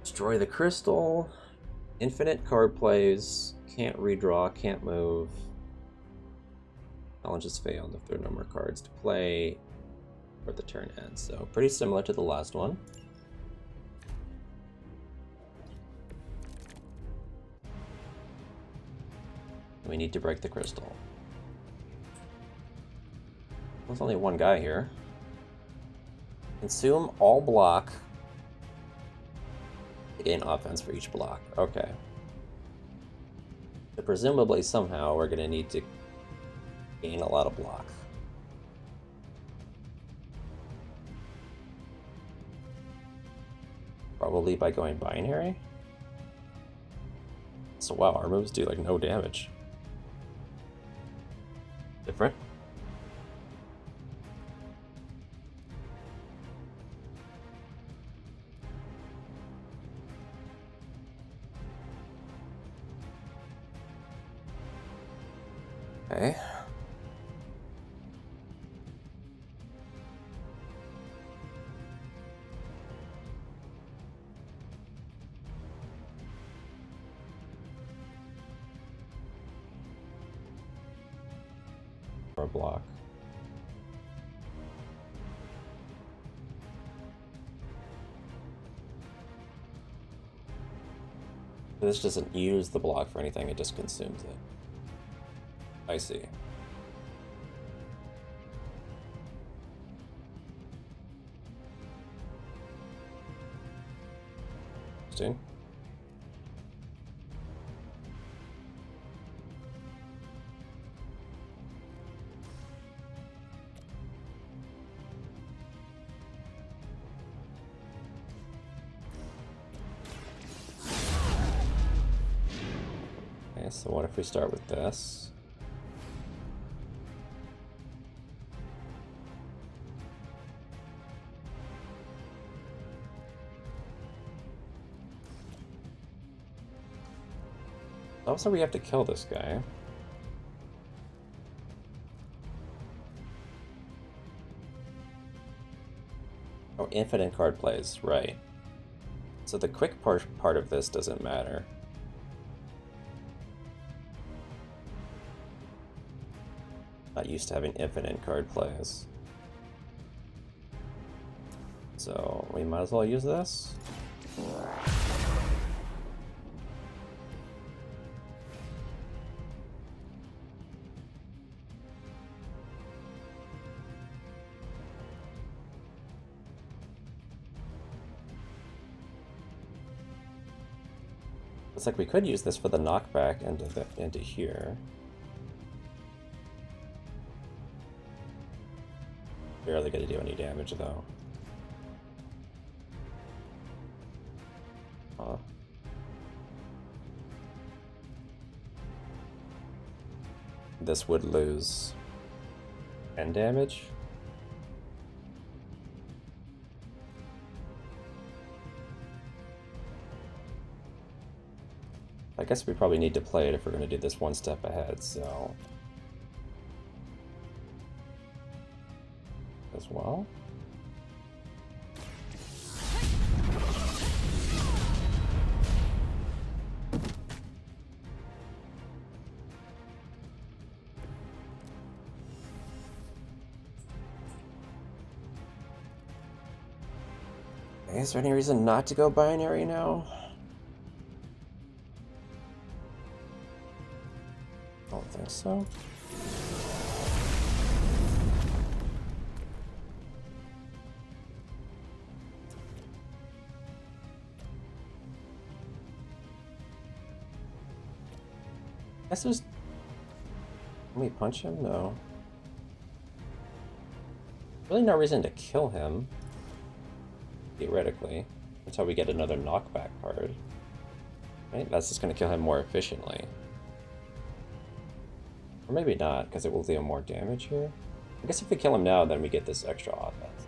Destroy the crystal. Infinite card plays. Can't redraw, can't move. Challenges failed if there are no more cards to play or the turn ends. So pretty similar to the last one. We need to break the crystal. There's only one guy here. Consume all block to gain offense for each block. Okay. So presumably somehow we're going to need to gain a lot of block. Probably by going binary. So wow, our moves do like no damage. Different. Okay. A block. This doesn't use the block for anything, it just consumes it. I see. Interesting. Okay, so what if we start with this? Also, we have to kill this guy. Oh, infinite card plays, right. So the quick part of this doesn't matter. Not used to having infinite card plays. So we might as well use this. Looks like we could use this for the knockback into here. Barely gonna do any damage though. Huh. This would lose 10 damage. I guess we probably need to play it if we're going to do this one step ahead, so... as well. Is there any reason not to go binary now? I don't think so. Guess there's... Can we punch him? No. Really no reason to kill him. Theoretically. Until we get another knockback card. Right? That's just going to kill him more efficiently. Or maybe not, because it will deal more damage here. I guess if we kill him now, then we get this extra offense.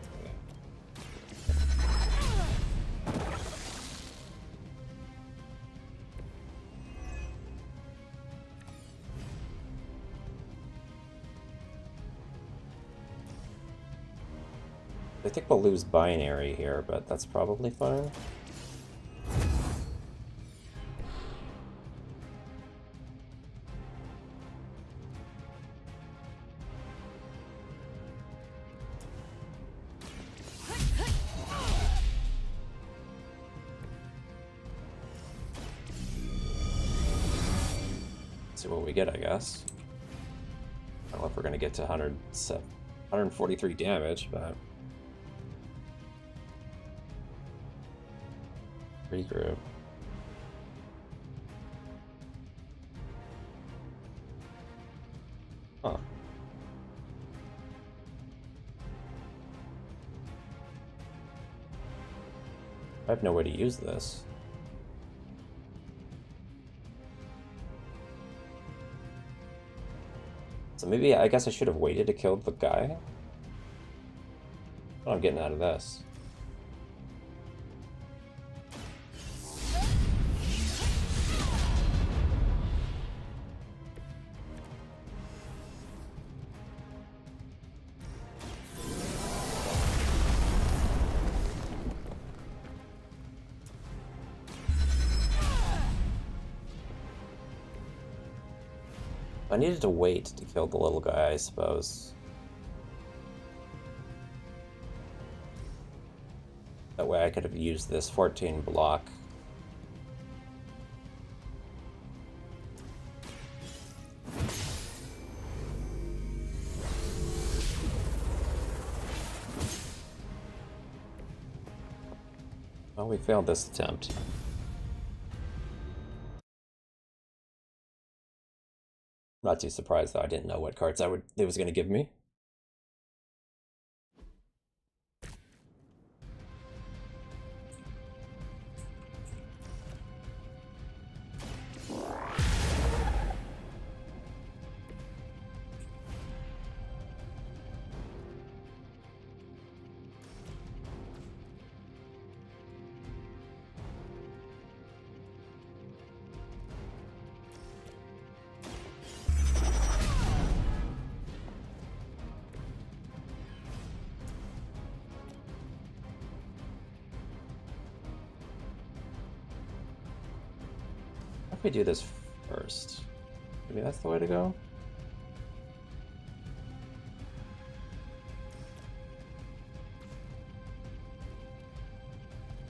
I think we'll lose binary here, but that's probably fine. See what we get, I guess. I don't know if we're gonna get to 143 damage, but regroup. Huh. I have no way to use this. So maybe, I guess I should have waited to kill the guy? What am I getting out of this? I needed to wait to kill the little guy, I suppose. That way I could have used this 14 block. Well, we failed this attempt. Not too surprised though, I didn't know what cards it was gonna give me. If we do this first, maybe that's the way to go.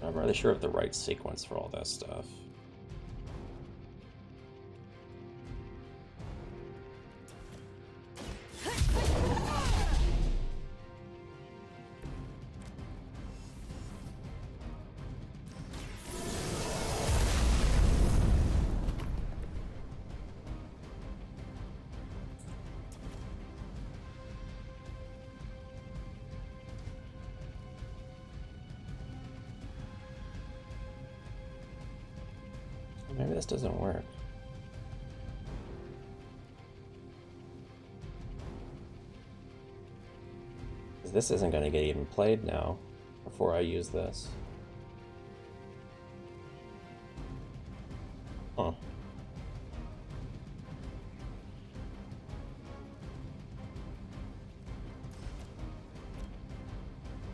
I'm not really sure of the right sequence for all that stuff. Maybe this doesn't work. Because this isn't going to get even played now before I use this. Huh.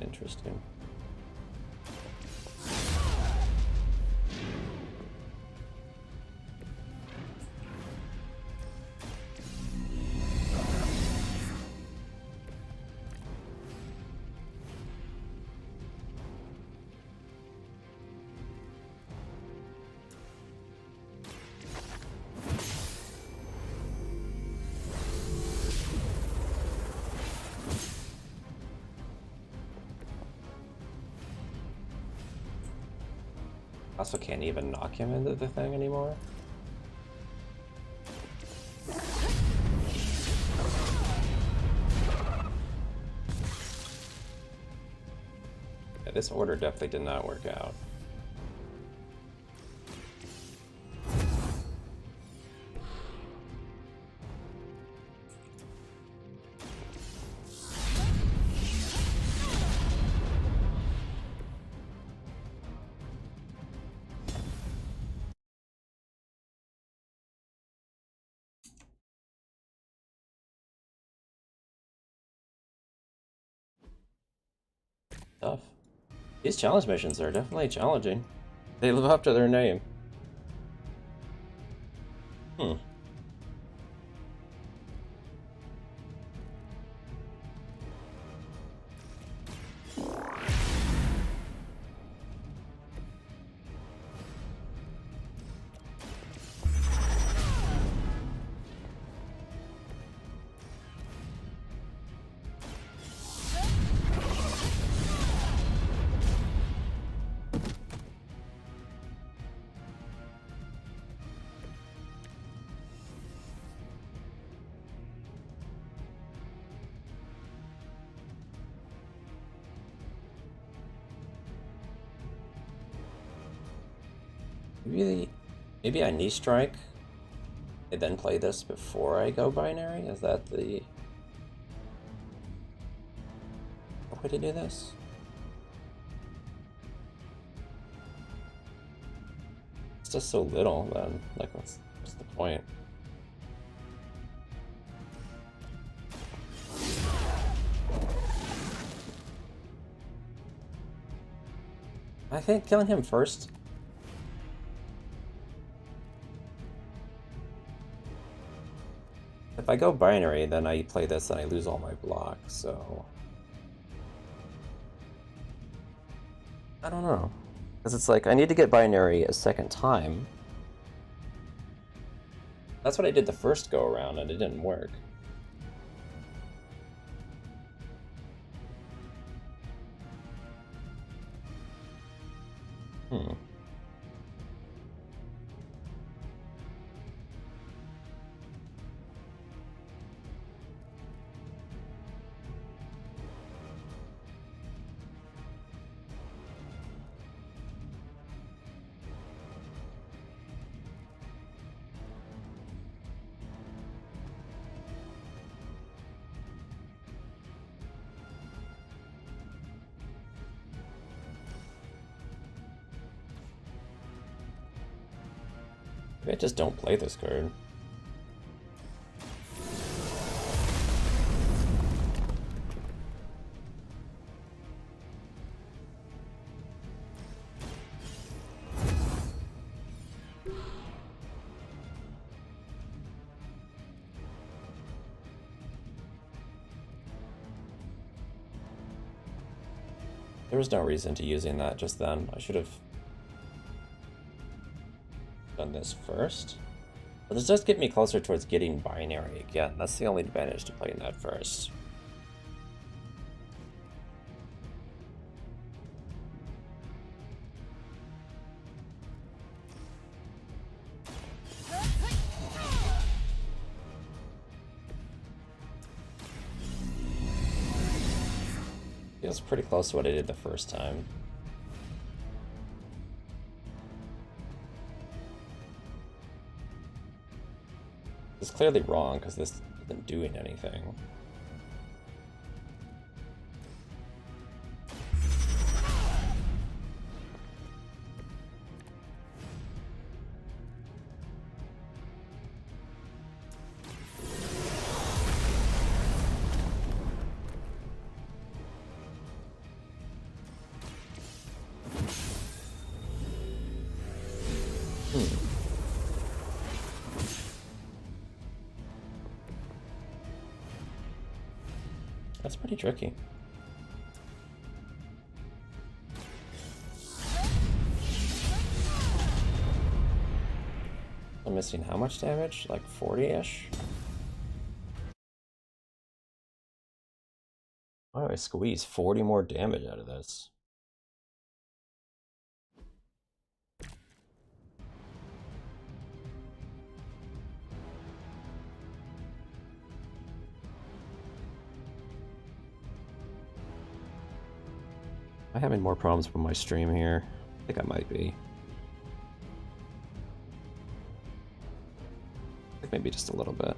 Interesting. Also can't even knock him into the thing anymore. Yeah, this order definitely did not work out. Tough. These challenge missions are definitely challenging. They live up to their name. Hmm. Maybe I knee strike and then play this before I go binary? Is that the way to do this? It's just so little then. Like, what's the point? I think killing him first. If I go binary, then I play this and I lose all my blocks, so... I don't know. Because it's like, I need to get binary a second time. That's what I did the first go around, and it didn't work. Maybe I just don't play this card. There was no reason to using that just then. I should have done this first. But this does get me closer towards getting binary again. That's the only advantage to playing that first. Feels pretty close to what I did the first time. It's clearly wrong because this isn't doing anything. That's pretty tricky. I'm missing how much damage? Like 40-ish? Why do I squeeze 40 more damage out of this? Am I having more problems with my stream here? I think I might be. I think maybe just a little bit.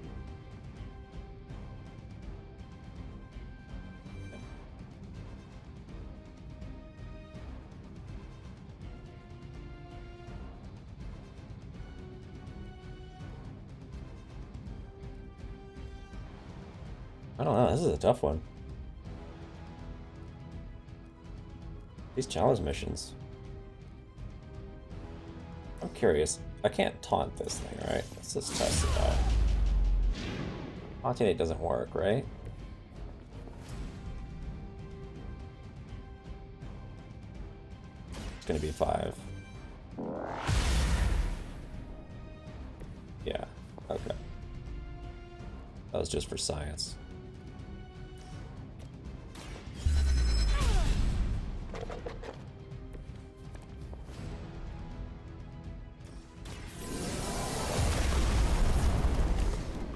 I don't know, this is a tough one. These challenge missions. I'm curious. I can't taunt this thing, right? Let's just test it out. Taunting it doesn't work, right? It's gonna be 5. Yeah, okay. That was just for science.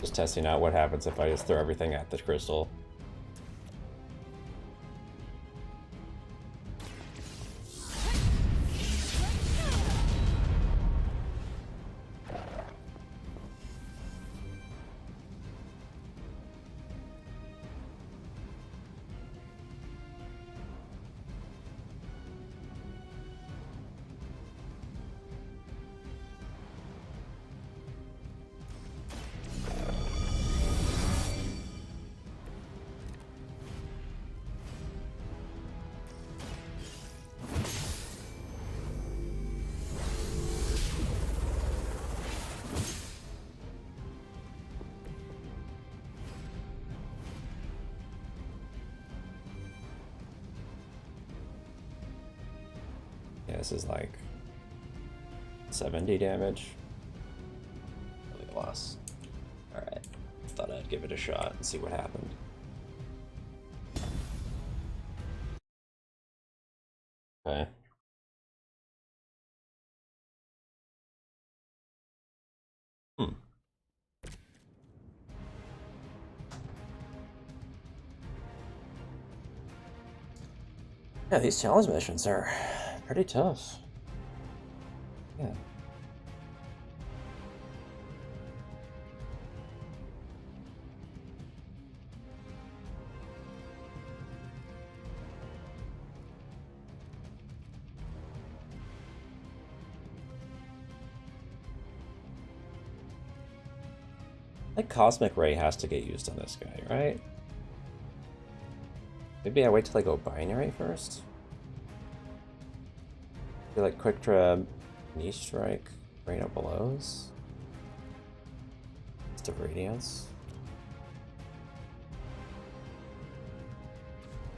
Just testing out what happens if I just throw everything at the crystal. Yeah, this is like 70 damage. Really a loss. Alright. Thought I'd give it a shot and see what happened. Okay. Hmm. Yeah, these challenge missions are pretty tough. Yeah. I think Cosmic Ray has to get used on this guy, right? Maybe I wait till I go binary first? I feel like Quick Trap, Knee Strike, Rain of Blows. Just of Radiance.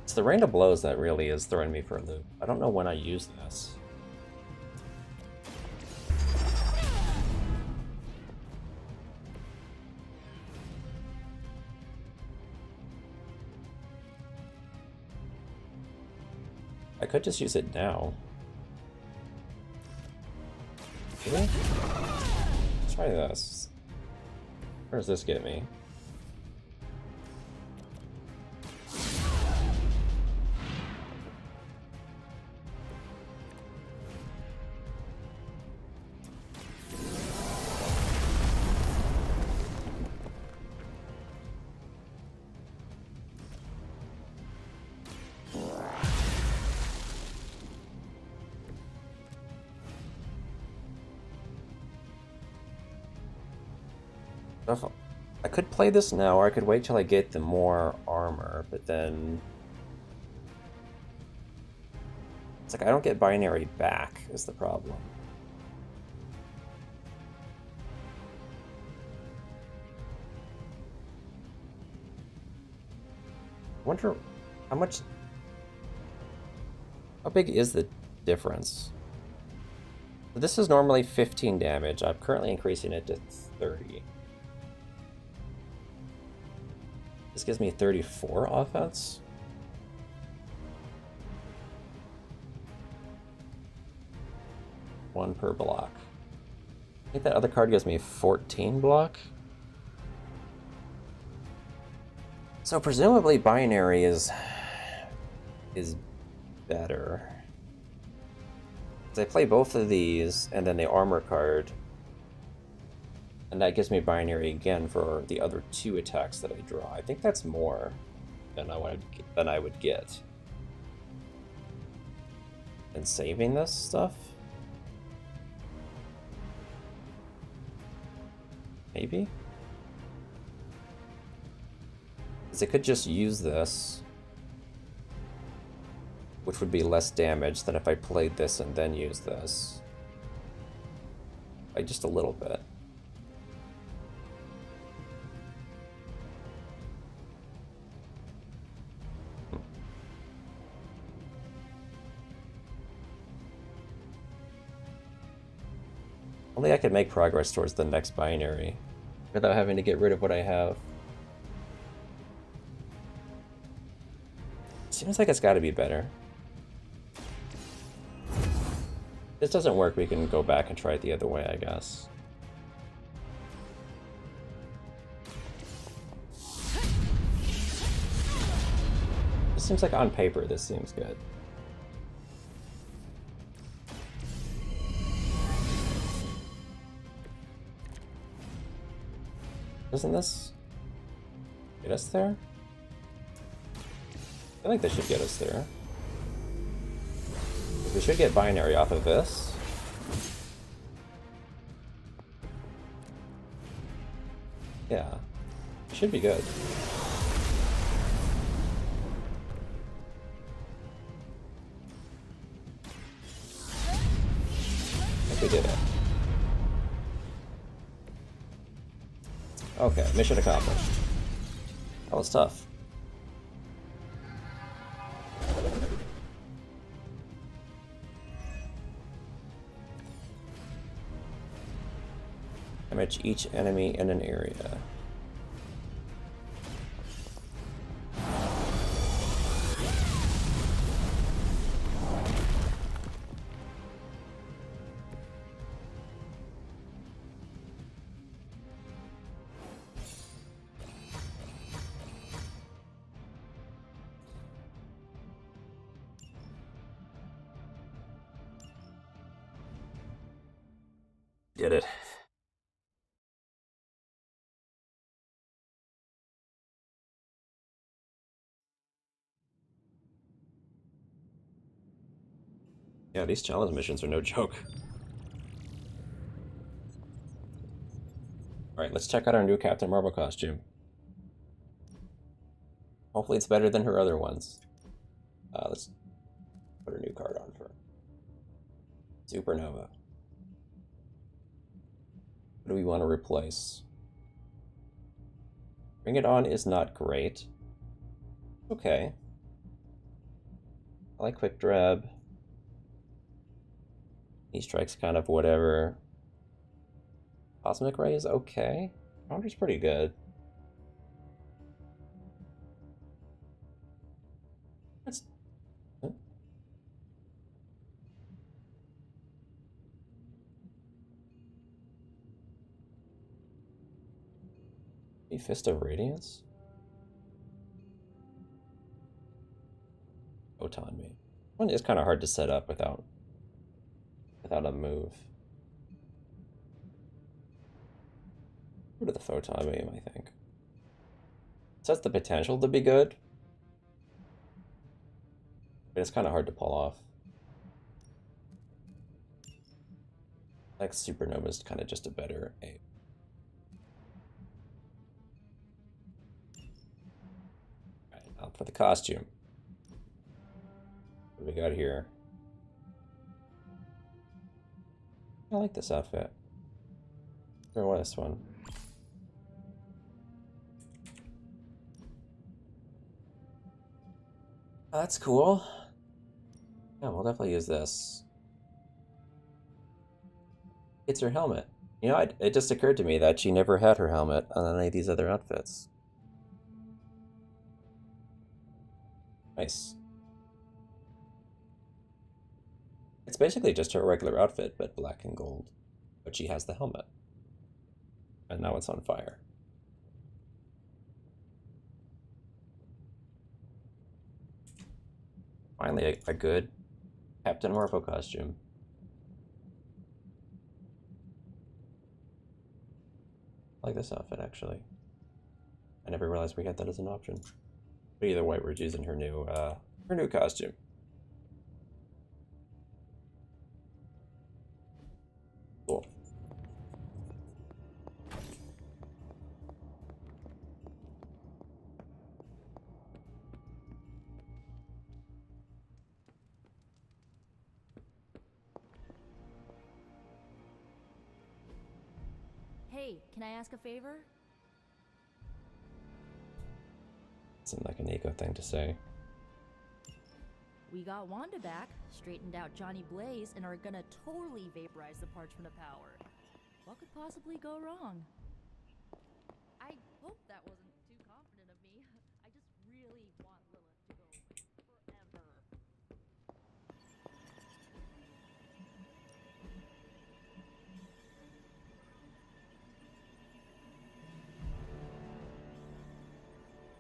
It's the Rain of Blows that really is throwing me for a loop. I don't know when I use this. I could just use it now. Really? Let's try this. Where does this get me? I could play this now, or I could wait till I get the more armor, but then... It's like I don't get binary back, is the problem. I wonder how much... How big is the difference? This is normally 15 damage. I'm currently increasing it to 30. This gives me 34 offense. One per block. I think that other card gives me 14 block. So presumably binary is better. So I play both of these and then the armor card. And that gives me binary again for the other two attacks that I draw. I think that's more than I would get. And saving this stuff? Maybe? Because I could just use this, which would be less damage than if I played this and then used this. By just a little bit. Only I could make progress towards the next binary without having to get rid of what I have. Seems like it's got to be better. If this doesn't work, we can go back and try it the other way, I guess. This seems like on paper, this seems good. Doesn't this get us there? I think this should get us there. We should get binary off of this. Yeah, should be good. I think we did it. Okay, mission accomplished. That was tough. Damage each enemy in an area. Did it. Yeah, these challenge missions are no joke. Alright, let's check out our new Captain Marvel costume. Hopefully it's better than her other ones. Let's put her new card on for Supernova. What do we want to replace? Bring It On is not great. Okay. I like Quick Drab. E-Strike's kind of whatever. Cosmic Ray is okay. Founder's pretty good. That's... Fist of Radiance? Photon Beam. One is kind of hard to set up without a move. Go to the Photon Beam, I think. It has the potential to be good, but it's kind of hard to pull off. Like Supernova is kind of just a better aim. Alright, now for the costume. What do we got here? I like this outfit. Or this one. Oh, that's cool. Yeah, we'll definitely use this. It's her helmet. You know, it just occurred to me that she never had her helmet on any of these other outfits. Nice. It's basically just her regular outfit, but black and gold. But she has the helmet. And now it's on fire. Finally, a good Captain Marvel costume. I like this outfit, actually. I never realized we had that as an option. But either way, we're using her new costume. Cool. Hey, can I ask a favor? Seemed like an ego thing to say. We got Wanda back, straightened out Johnny Blaze, and are gonna totally vaporize the Parchment of Power. What could possibly go wrong? I hope that wasn't too confident of me. I just really want Lilith to go away forever.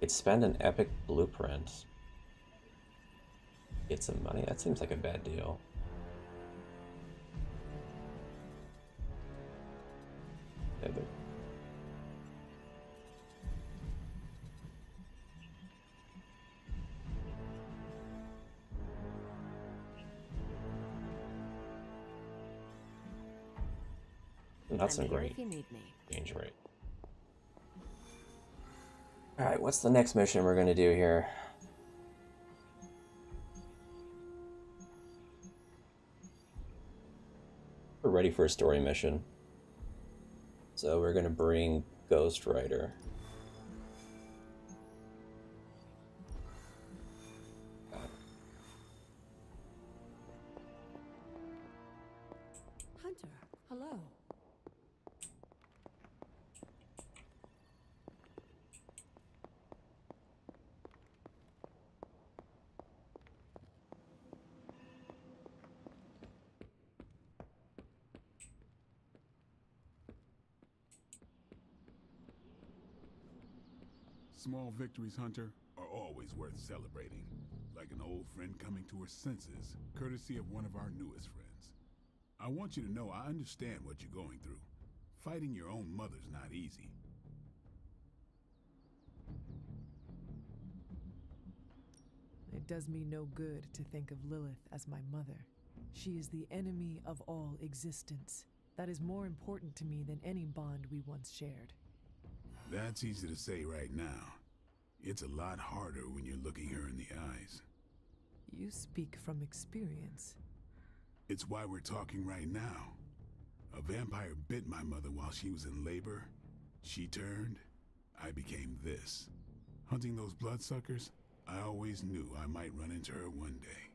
Could spend an epic blueprint. Get some money? That seems like a bad deal. Yeah, not some great change rate. Alright, what's the next mission we're going to do here? We're ready for a story mission. So we're going to bring Ghost Rider. Hunter, hello. Small victories, Hunter, are always worth celebrating. Like an old friend coming to her senses, courtesy of one of our newest friends. I want you to know I understand what you're going through. Fighting your own mother's not easy. It does me no good to think of Lilith as my mother. She is the enemy of all existence. That is more important to me than any bond we once shared. That's easy to say right now. It's a lot harder when you're looking her in the eyes. You speak from experience. It's why we're talking right now. A vampire bit my mother while she was in labor. She turned. I became this. Hunting those bloodsuckers, I always knew I might run into her one day.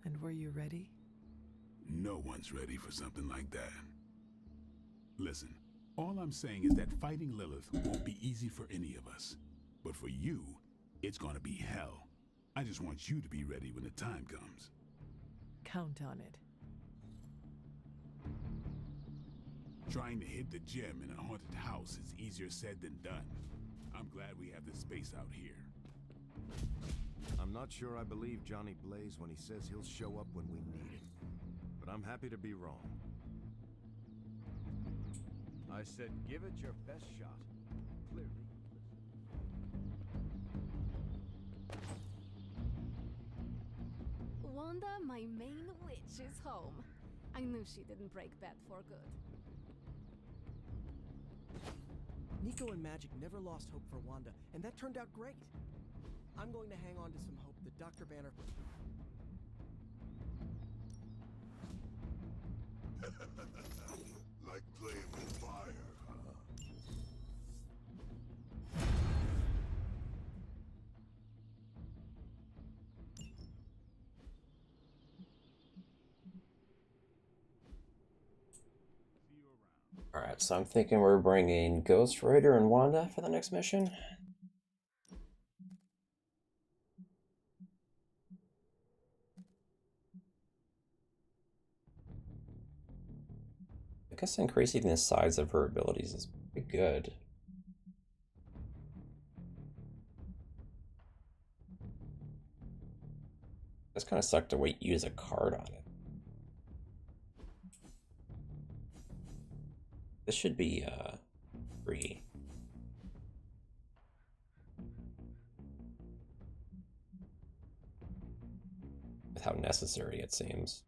And were you ready? No one's ready for something like that. Listen, all I'm saying is that fighting Lilith won't be easy for any of us. But for you, it's gonna be hell. I just want you to be ready when the time comes. Count on it. Trying to hit the gym in a haunted house is easier said than done. I'm glad we have this space out here. I'm not sure I believe Johnny Blaze when he says he'll show up when we need him. But I'm happy to be wrong. I said give it your best shot. Clearly. Wanda, my main witch, is home. I knew she didn't break bad for good. Nico and Magic never lost hope for Wanda, and that turned out great. I'm going to hang on to some hope that Dr. Banner... Like playing with fire, huh? Alright, so I'm thinking we're bringing Ghost Rider and Wanda for the next mission. I guess increasing the size of her abilities is pretty good. It's kind of sucked to use a card on it. This should be free. With how necessary it seems.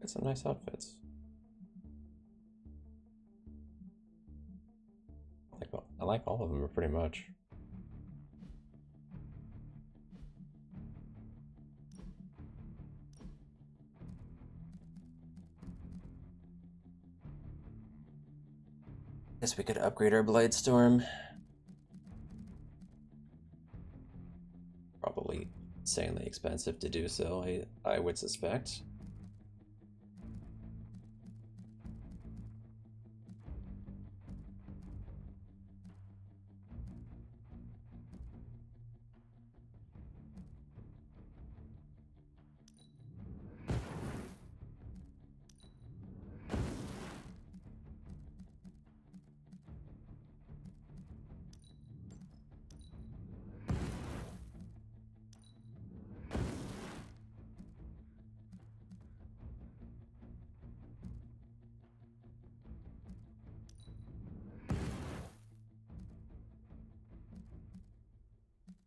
Got some nice outfits. I like all of them pretty much. Guess we could upgrade our Bladestorm. Probably insanely expensive to do so, I would suspect.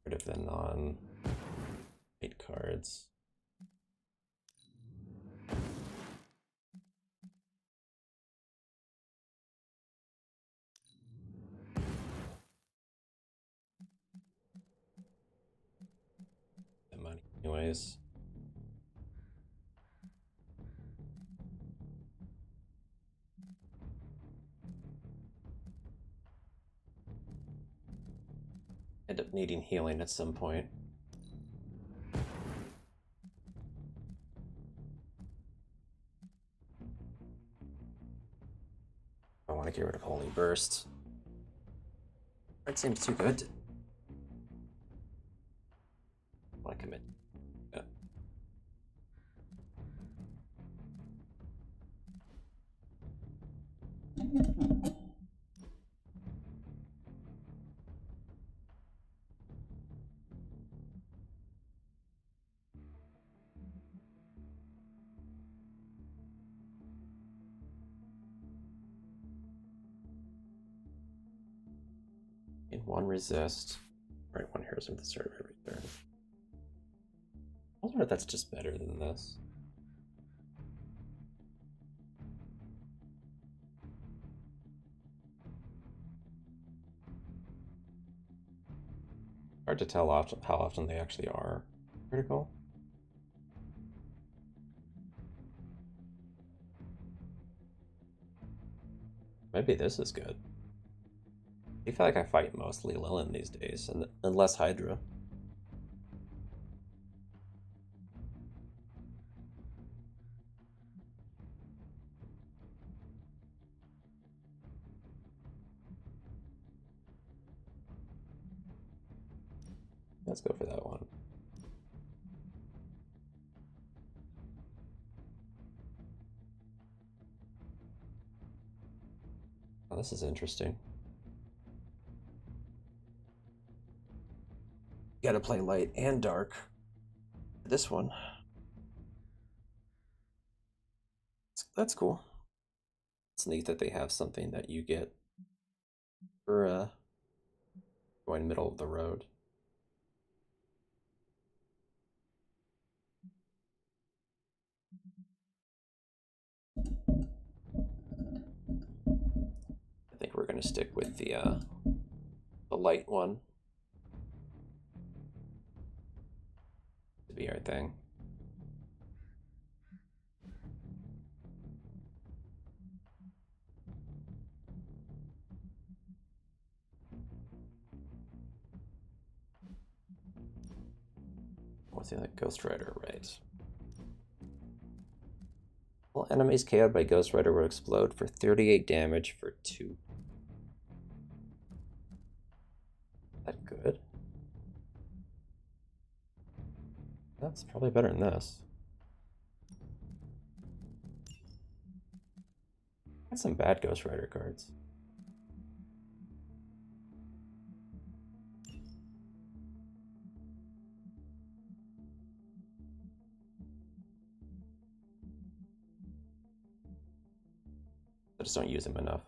Rid of the non-8 cards. The money, anyways. End up needing healing at some point. want to get rid of Holy Burst. It seems too good. I want to commit. Yeah. In one resist. Right, one heroes at the start of every turn. I wonder if that's just better than this. Hard to tell how often they actually are critical. Maybe this is good. I feel like I fight mostly Lilin these days, and less Hydra. Let's go for that one. Oh, this is interesting. You gotta play light and dark. This one. That's cool. It's neat that they have something that you get for going middle of the road. I think we're gonna stick with the light one to be our thing. What's the other? Ghost Rider, right? Well, enemies KO'd by Ghost Rider will explode for 38 damage for 2. Is that good? That's probably better than this. Got some bad Ghost Rider cards. I just don't use them enough.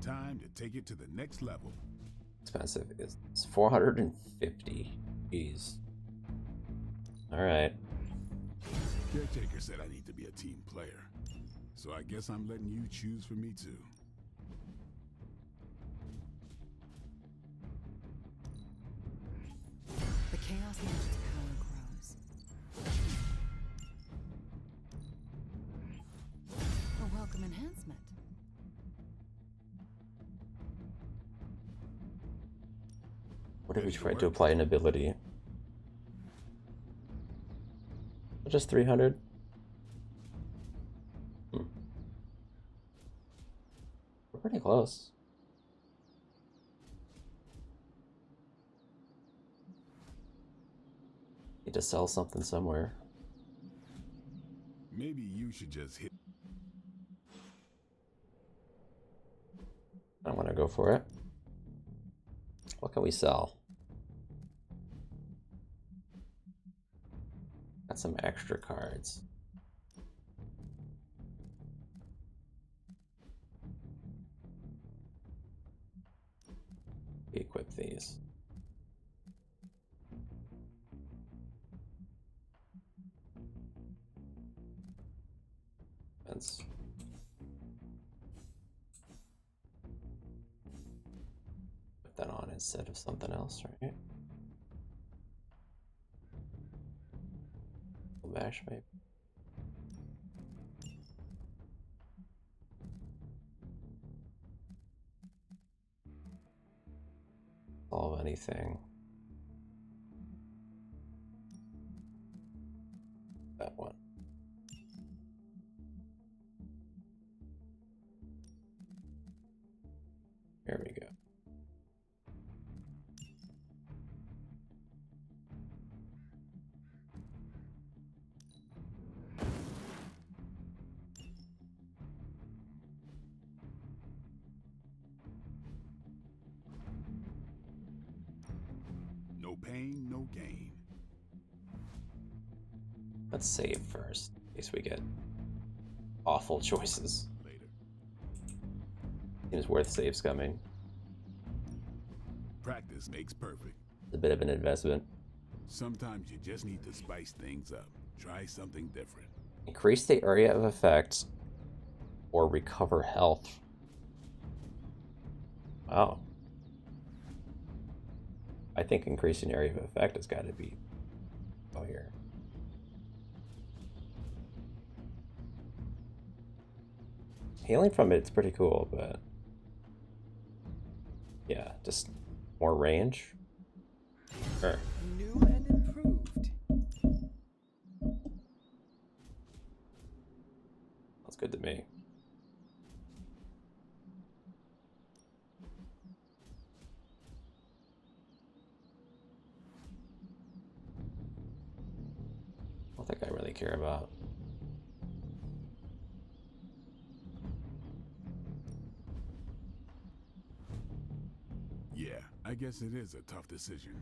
Time to take it to the next level. Expensive. It's 450. Jeez. Alright. Caretaker said I need to be a team player. So I guess I'm letting you choose for me too. The Chaos Mage's power grows. A welcome enhancement. What if we tried to apply an ability? Just 300? We're pretty close. Need to sell something somewhere. Maybe you should just hit. I want to go for it. What can we sell? Got some extra cards. Equip these. Let's put that on instead of something else, right? Bash maybe. Solve anything. That one. Here we go. No pain, no gain. Let's save first, in case we get awful choices. Later. Seems worth saves coming. Practice makes perfect. It's a bit of an investment. Sometimes you just need to spice things up. Try something different. Increase the area of effect or recover health. Wow. I think increasing area of effect has got to be here. Healing from it's pretty cool, but yeah, just more range. Sure. New and improved. That's good to me. I don't think I really care about. Yeah, I guess it is a tough decision.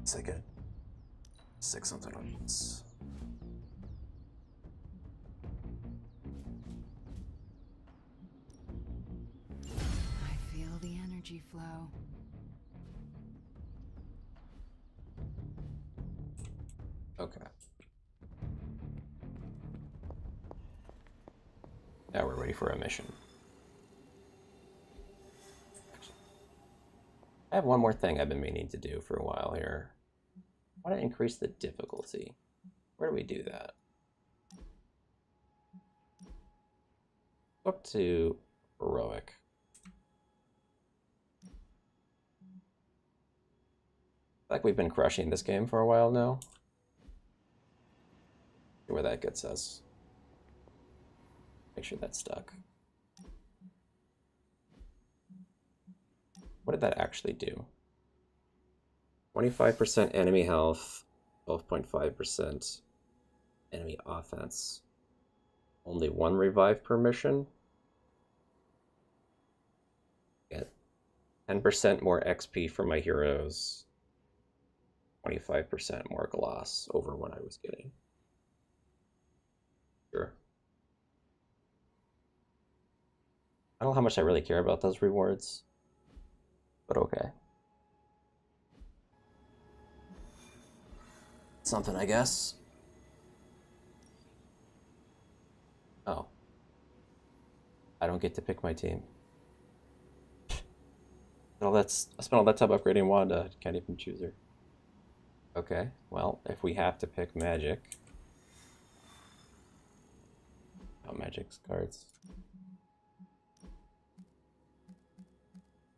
So good. Stick something on this. I feel the energy flow. Okay. Now we're ready for a mission. I have one more thing I've been meaning to do for a while here. I want to increase the difficulty. Where do we do that? Up to heroic. Like we've been crushing this game for a while now. See where that gets us. Make sure that's stuck. What did that actually do? 25% enemy health, 12.5% enemy offense. Only one revive per mission. Get 10% more XP for my heroes. 25% more gloss over what I was getting. Sure. I don't know how much I really care about those rewards, but okay. Something, I guess. Oh. I don't get to pick my team. I spent all that time upgrading Wanda. Can't even choose her. Okay, well, if we have to pick magic. Oh, magic's cards.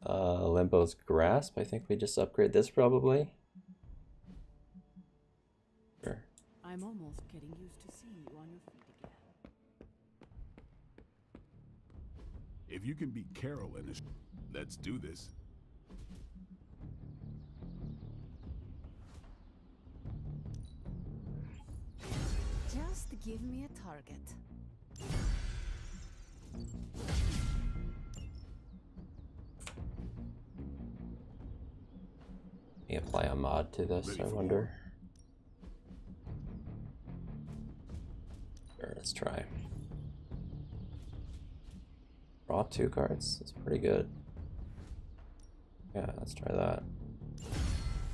Limbo's Grasp. I think we just upgrade this probably. Sure. I'm almost getting used to seeing you on your feet again. If you can beat Carol in this, let's do this. Just give me a target. Can you apply a mod to this, I wonder? Sure, let's try. Draw 2 cards. That's pretty good. Yeah, let's try that.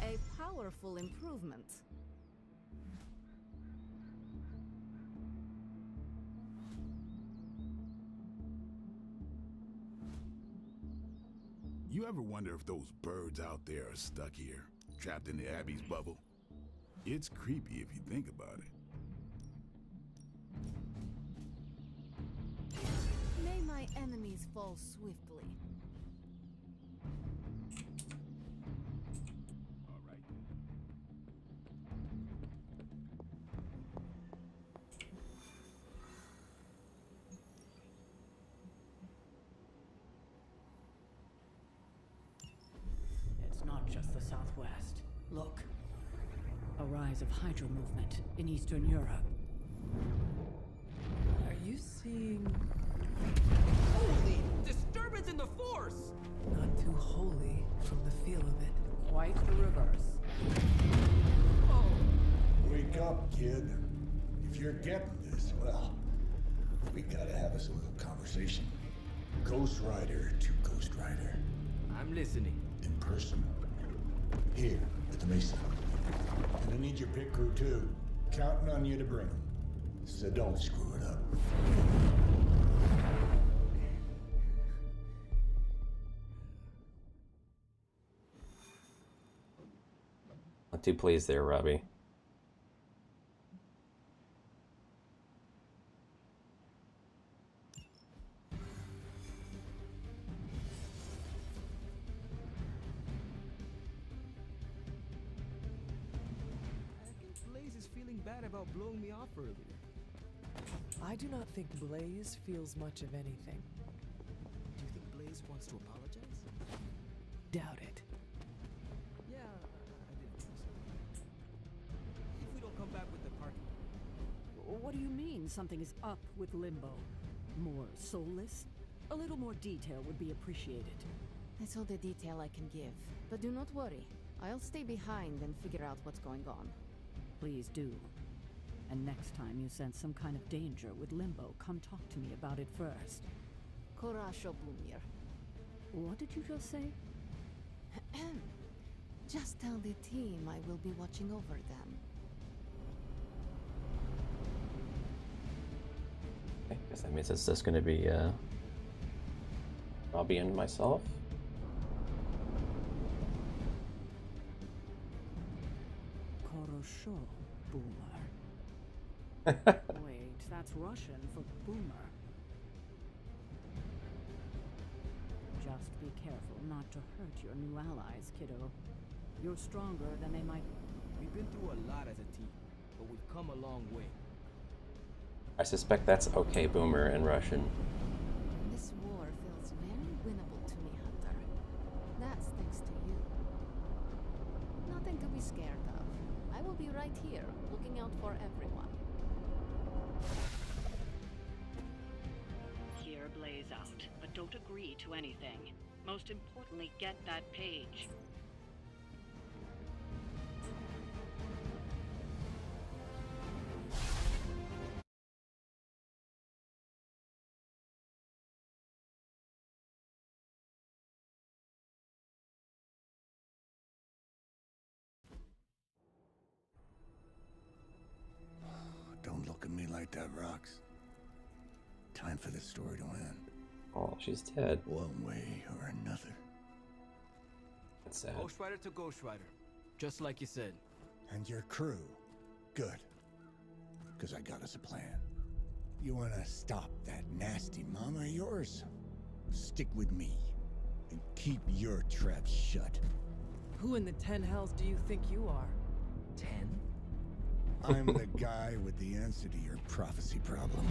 A powerful improvement. You ever wonder if those birds out there are stuck here, trapped in the Abbey's bubble? It's creepy if you think about it. my enemies fall swiftly. All right. It's not just the Southwest. Look. A rise of Hydra movement in Eastern Europe. Are you seeing... Holy disturbance in the Force! Not too holy from the feel of it. Quite the reverse. Oh, Wake up, kid. If you're getting this, well, we gotta have us a little conversation. Ghost Rider to Ghost Rider. I'm listening. In person. Here, at the Mesa. And I need your pit crew too. Counting on you to bring them. So don't screw it up. Not too pleased there, Robbie. I think Blaze is feeling bad about blowing me off earlier. I do not think Blaze feels much of anything. Do you think Blaze wants to apologize? Doubt it. Yeah, I did think so. If we don't come back with the party. What do you mean something is up with Limbo? More soulless? A little more detail would be appreciated. That's all the detail I can give. But do not worry. I'll stay behind and figure out what's going on. Please do. And next time you sense some kind of danger with Limbo, come talk to me about it first. Korasho Bumir. What did you just say? Just tell the team I will be watching over them. I guess that means it's just going to be Robbie and myself. Korosho Boomer. Wait, that's Russian for boomer. Just be careful not to hurt your new allies, kiddo. You're stronger than they might. We've been through a lot as a team, but we've come a long way. I suspect that's okay, Boomer, in Russian. This war feels very winnable to me, Hunter. That's thanks to you. Nothing to be scared of. I will be right here, looking out for everyone. Hear Blaze out, but don't agree to anything. Most importantly, get that page. Don't look at me like that, Rox. Time for this story to end. Oh, she's dead. One way or another. That's sad. Ghost Rider to Ghost Rider. Just like you said. And your crew. Good. Because I got us a plan. You want to stop that nasty mama of yours? Stick with me. And keep your traps shut. Who in the 10 hells do you think you are? 10? I'm the guy with the answer to your prophecy problem.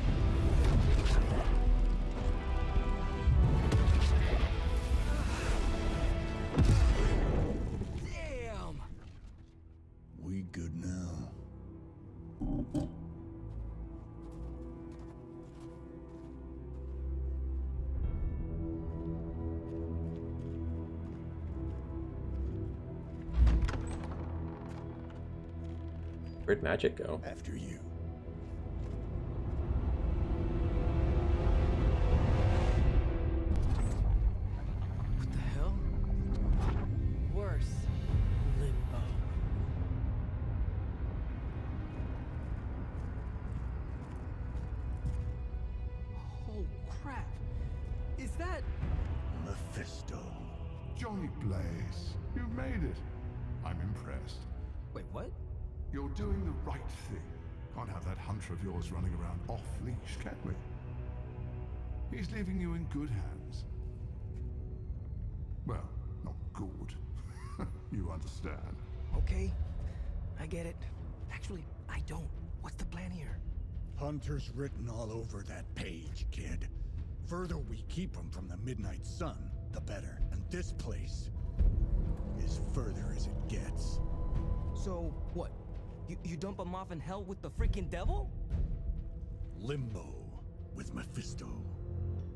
Damn! We good now? Where'd magic go? After you. What the hell? Worse. Limbo. Oh crap! Is that... Mephisto. Johnny Blaze, you made it. I'm impressed. Wait, what? You're doing the right thing. Can't have that hunter of yours running around off-leash, can we? He's leaving you in good hands. Well, not good. You understand. Okay, I get it. Actually, I don't. What's the plan here? Hunter's written all over that page, kid. Further we keep him from the midnight sun, the better. And this place is further as it gets. So, what? You dump him off in hell with the freaking devil? Limbo with Mephisto.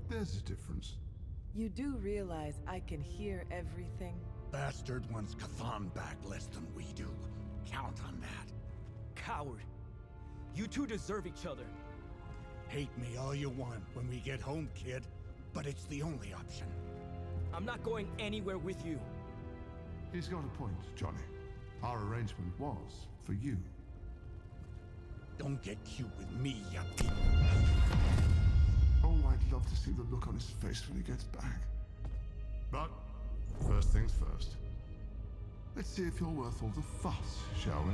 There's a difference. You do realize I can hear everything? Bastard wants Cathan back less than we do. Count on that. Coward. You two deserve each other. Hate me all you want when we get home, kid, but it's the only option. I'm not going anywhere with you. He's got a point, Johnny. Our arrangement was for you. Don't get cute with me, you pig. Oh, I'd love to see the look on his face when he gets back. But first things first. Let's see if you're worth all the fuss, shall we?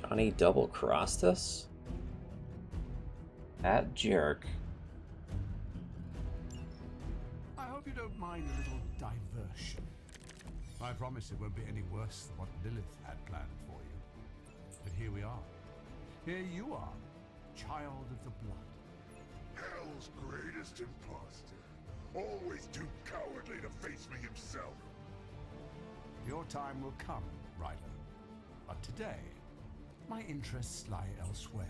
Johnny double-crossed us? That jerk. I hope you don't mind a little diversion. I promise it won't be any worse than what Lilith had planned for you. But here we are. Here you are, child of the blood. Hell's greatest imposter. Always too cowardly to face me himself. Your time will come, Ryder. But today, my interests lie elsewhere.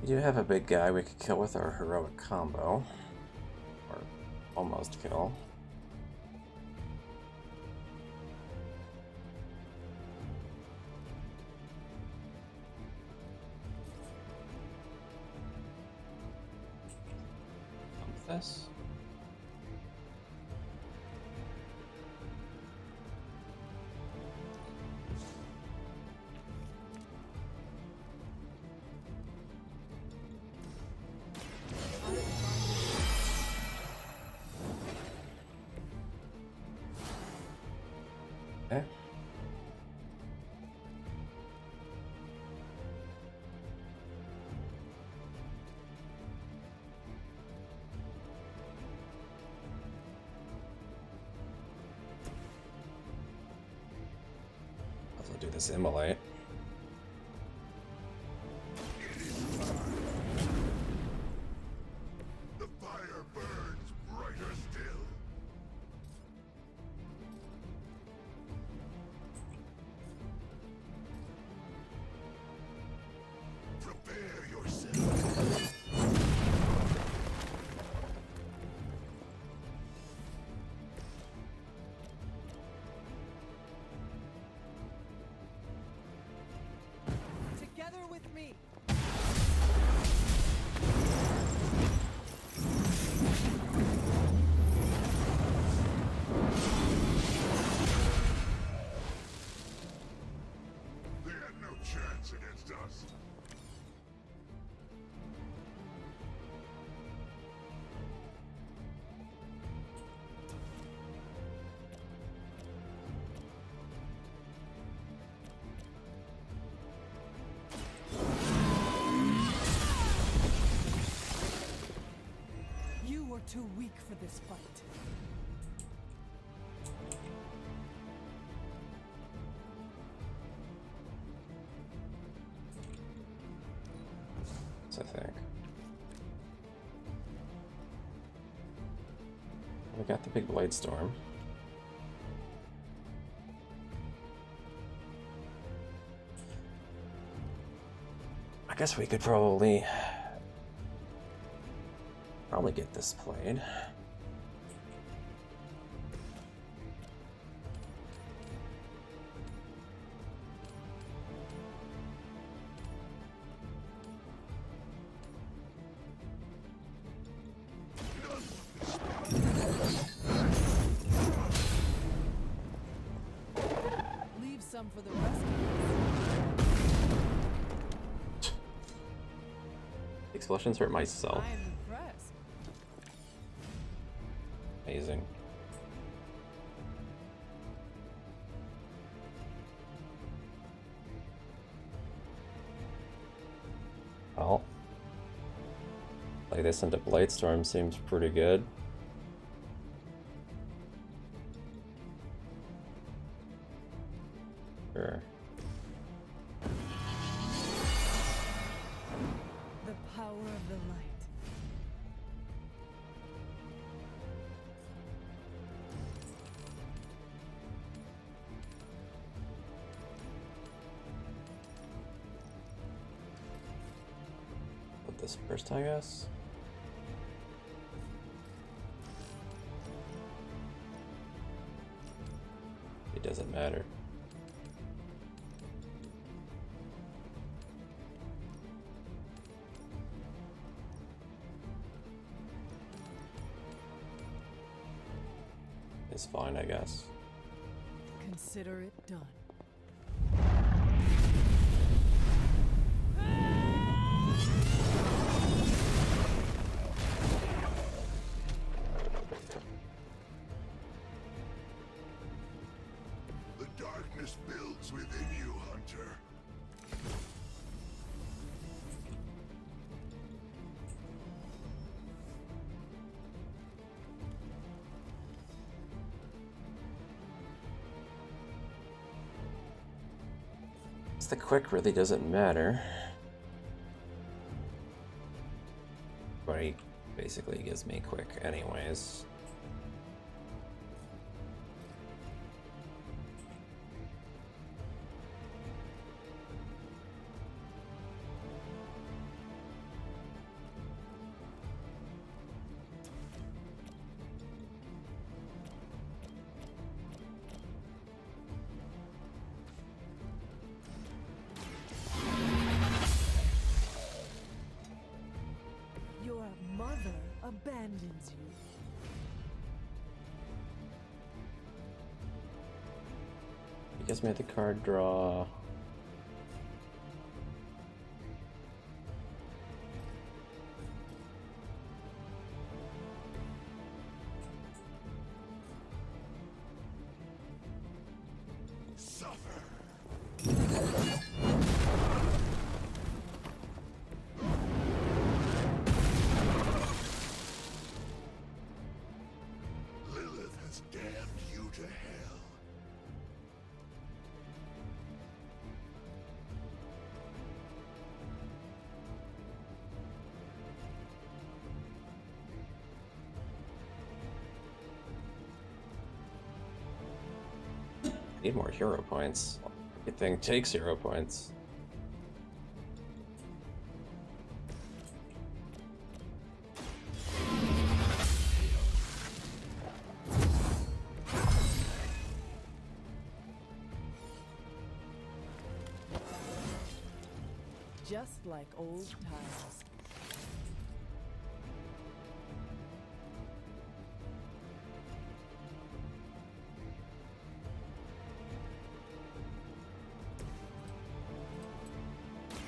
We do have a big guy we could kill with our heroic combo. Or almost kill. This. Okay. Also do this immolate. The fire burns brighter still. Prepare yourself. Together with me. They had no chance against us. You were too weak for this fight. I think. We got the big blade storm. I guess we could probably get this played. Leave some for the rest of us. explosions hurt myself. I'm impressed. Amazing. Well, play this into Blightstorm seems pretty good. Sure. The power of the light. Put this first, I guess. It doesn't matter. It's fine, I guess. Consider it done. The darkness builds within you, Hunter. The quick really doesn't matter. But he basically gives me quick anyways. Your mother abandons you. He gives me the card draw. Suffer. Lilith has damned you to hell. Need more hero points. Everything takes hero points. Just like old times.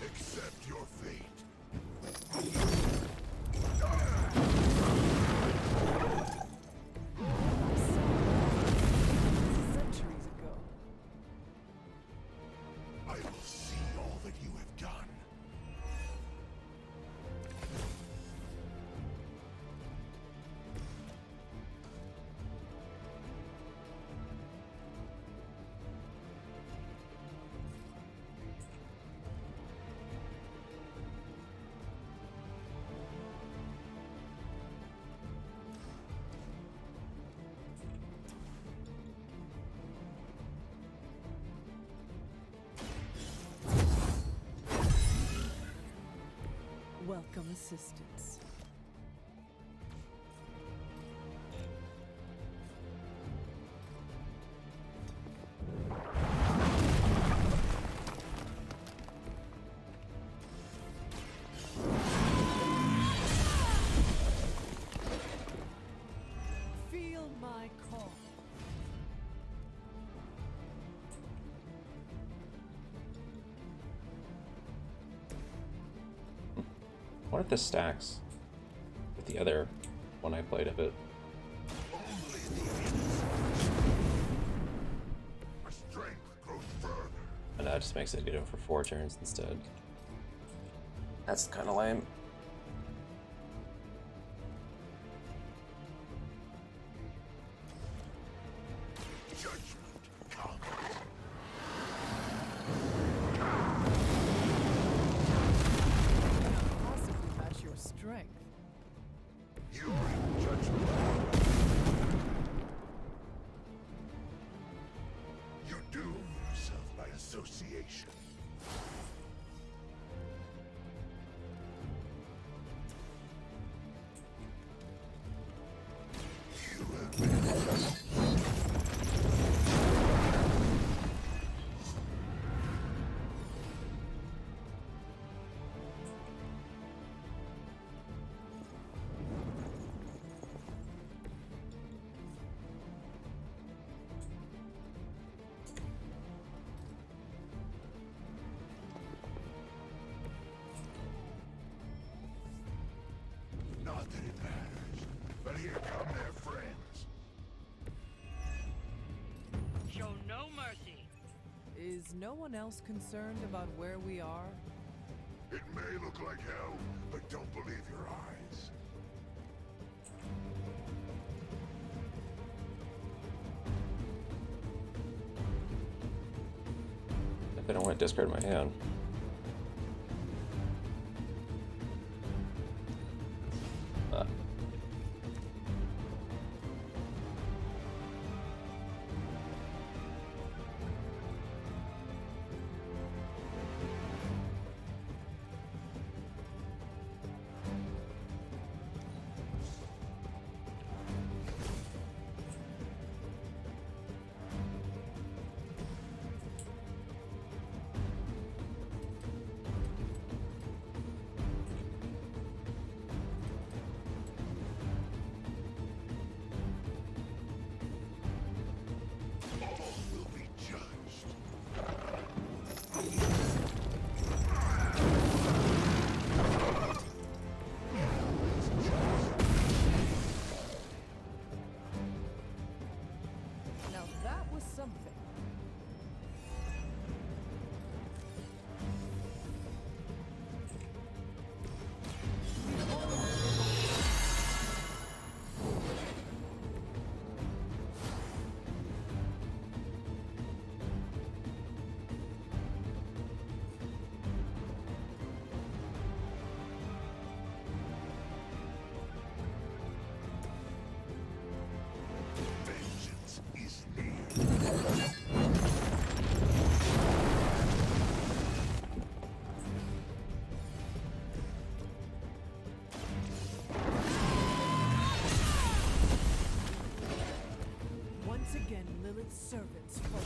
Accept your fate. Centuries ago. I will see all that you have done. Welcome assistance. Feel my call. What if this stacks with the other one I played of it. And that just makes it good for 4 turns instead. That's kind of lame. Possibly match your strength. You bring judgment. You doom yourself by association. You have been not that it matters, but here come their friends. Show no mercy. Is no one else concerned about where we are? It may look like hell, but don't believe your eyes. I don't want to discard my hand. Now that was something. Vengeance is near. Once again, Lilith's servants fall.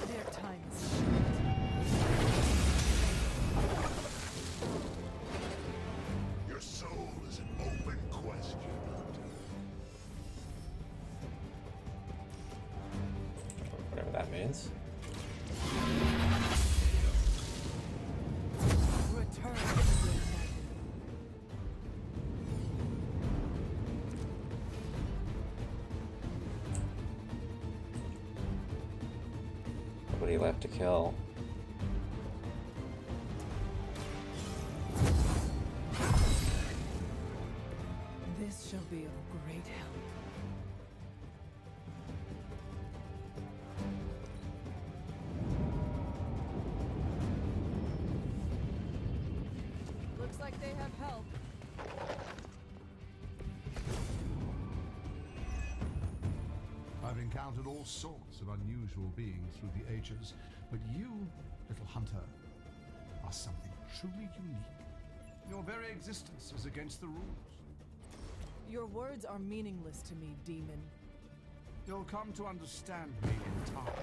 Their time is Your soul is an open question. Whatever that means. return to the magnet. Nobody left to kill. This shall be of great help. Looks like they have help. I've encountered all sorts of unusual beings through the ages, but you, little hunter, are something truly unique. Your very existence is against the rules. Your words are meaningless to me, demon. You'll come to understand me in time.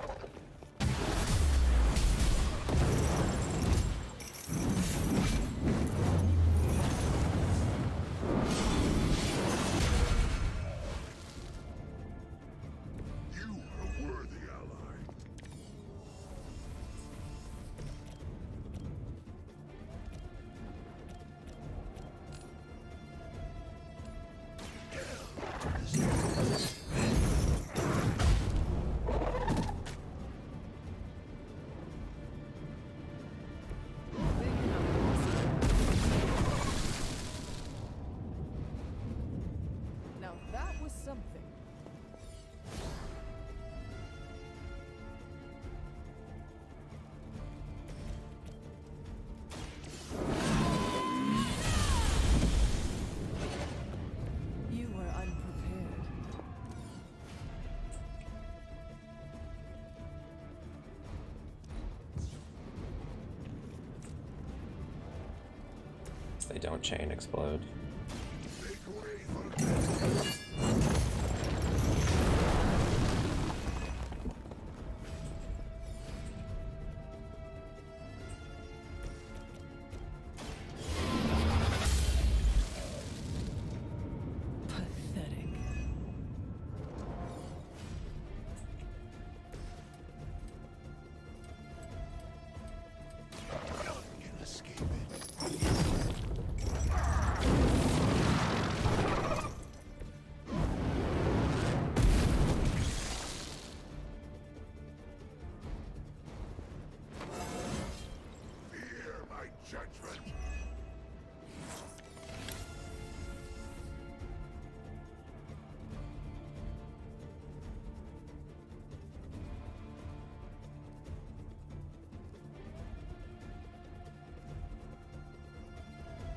they don't chain explode.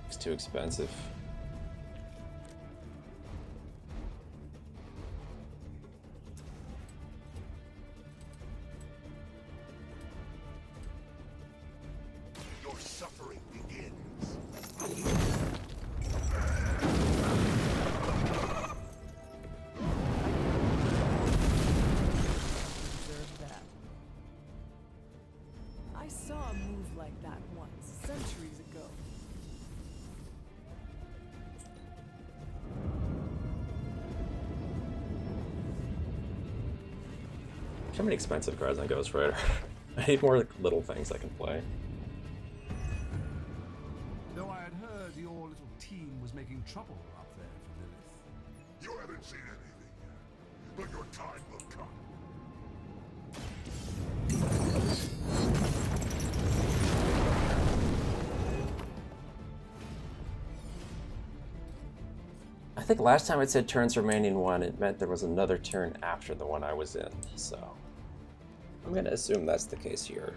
It's too expensive. Your suffering begins. Deserve that. I saw a move like that once, centuries ago. Too many expensive cards on Ghost Rider. I need more little things I can play. Though I had heard your little team was making trouble up there for Lilith. You haven't seen anything, but your time will come. I think last time it said turns remaining 1, it meant there was another turn after the one I was in, so I'm gonna assume that's the case here.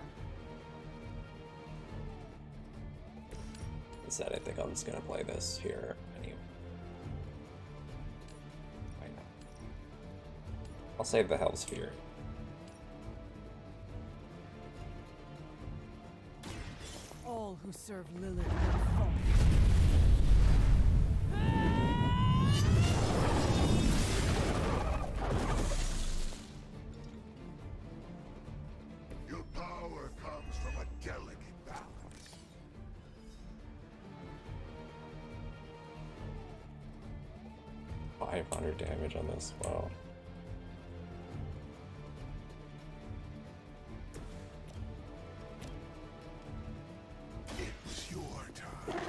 Instead, I think I'm just gonna play this here anyway. Why not? I'll save the Hell Sphere. All who serve Lilith will fall. Your power comes from a delicate balance. $500 damage on this. Wow. It's your time.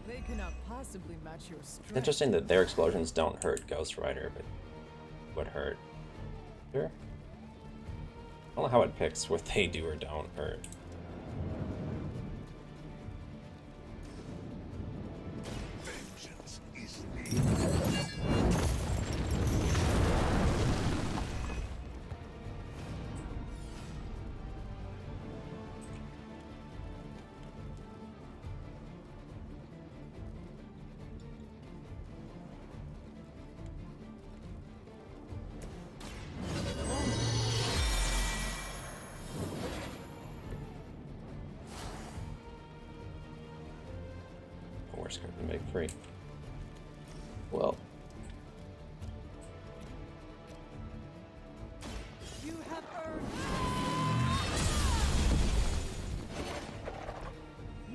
They cannot possibly match your strength. Interesting that their explosions don't hurt Ghost Rider, but would hurt. Sure. I don't know how it picks what they do or don't hurt. Vengeance is needed. Worst card to make free. Well, You have earned.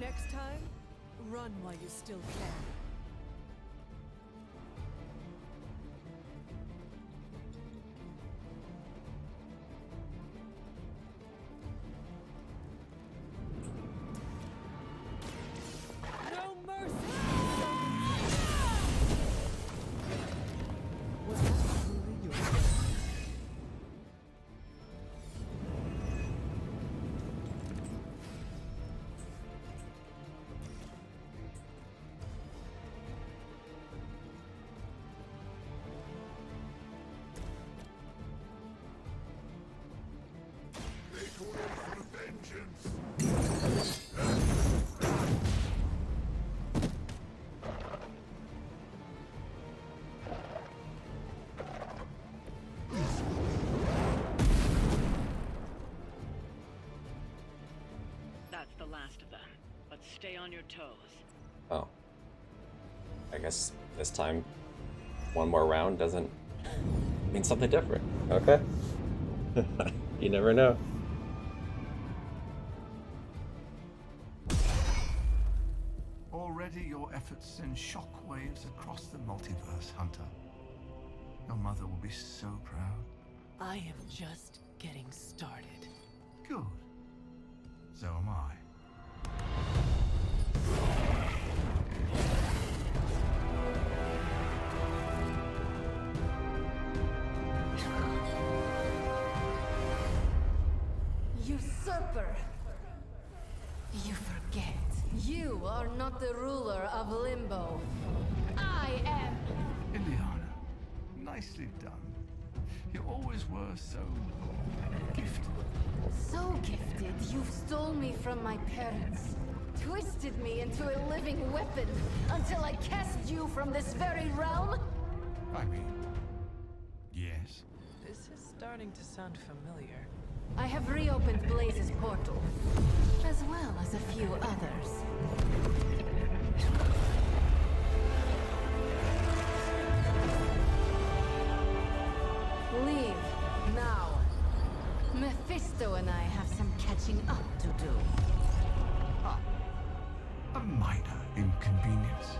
Next time, run while you still can. No mercy. Was that truly your death? them, but stay on your toes. Oh. I guess this time, one more round doesn't mean something different. Okay. You never know. Already your efforts send shockwaves across the multiverse, Hunter. Your mother will be so proud. I am just getting started. Good. So am I. Usurper! You forget. You are not the ruler of Limbo. I am! Ileana, nicely done. You always were so gifted. So gifted, you stole me from my parents. Twisted me into a living weapon until I cast you from this very realm? I mean, yes. This is starting to sound familiar. I have reopened Blaze's portal, as well as a few others. Leave, now. Mephisto and I have some catching up to do. Ah, a minor inconvenience.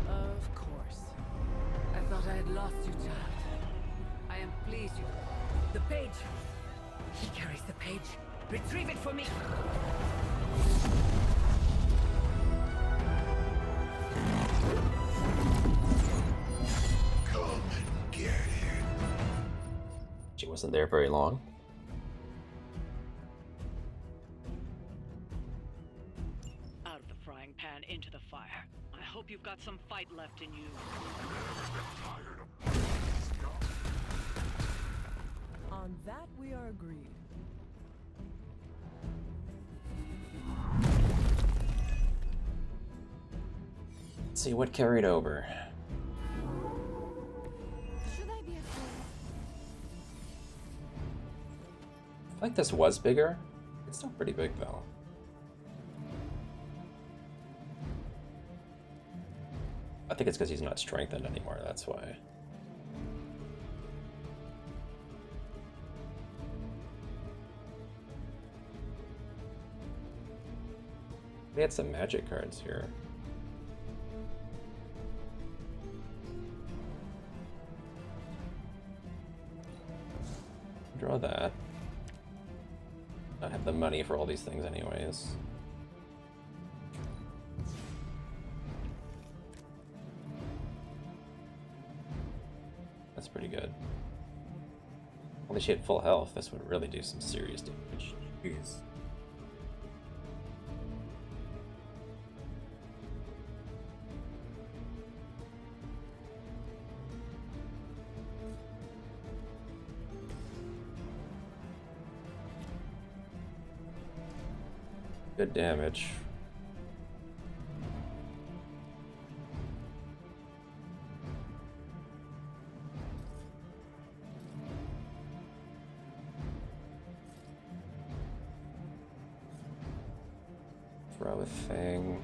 Of course. I thought I had lost you, child. I am pleased you... The page! He carries the page. Retrieve it for me! Come and get it. She wasn't there very long. Out of the frying pan into the fire. I hope you've got some fight left in you. On that we are agreed. Let's see what carried over. Should I be afraid? I feel like this was bigger. It's still pretty big though. I think it's because he's not strengthened anymore, that's why. We had some magic cards here. Draw that. I have the money for all these things anyways. That's pretty good. Only she had full health, this would really do some serious damage. Jeez. Good damage. Throw a thing.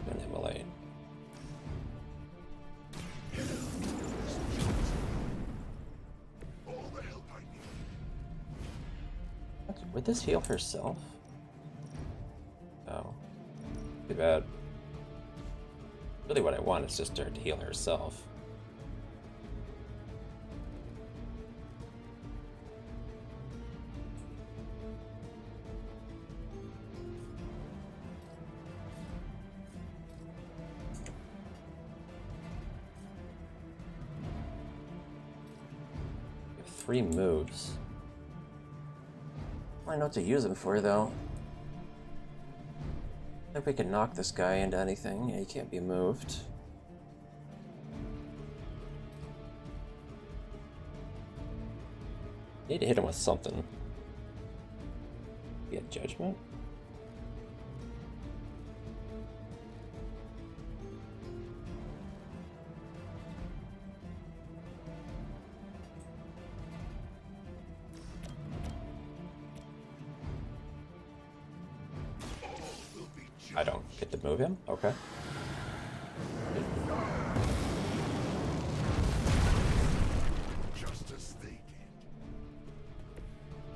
And immolate. All the help I need. Would this heal herself? No. Too bad. Really what I want is just her to heal herself. We have 3 moves. I know what to use him for, though. I think we can knock this guy into anything. Yeah, he can't be moved. Need to hit him with something. Be a judgment? I don't get to move him? Okay. Just as they did.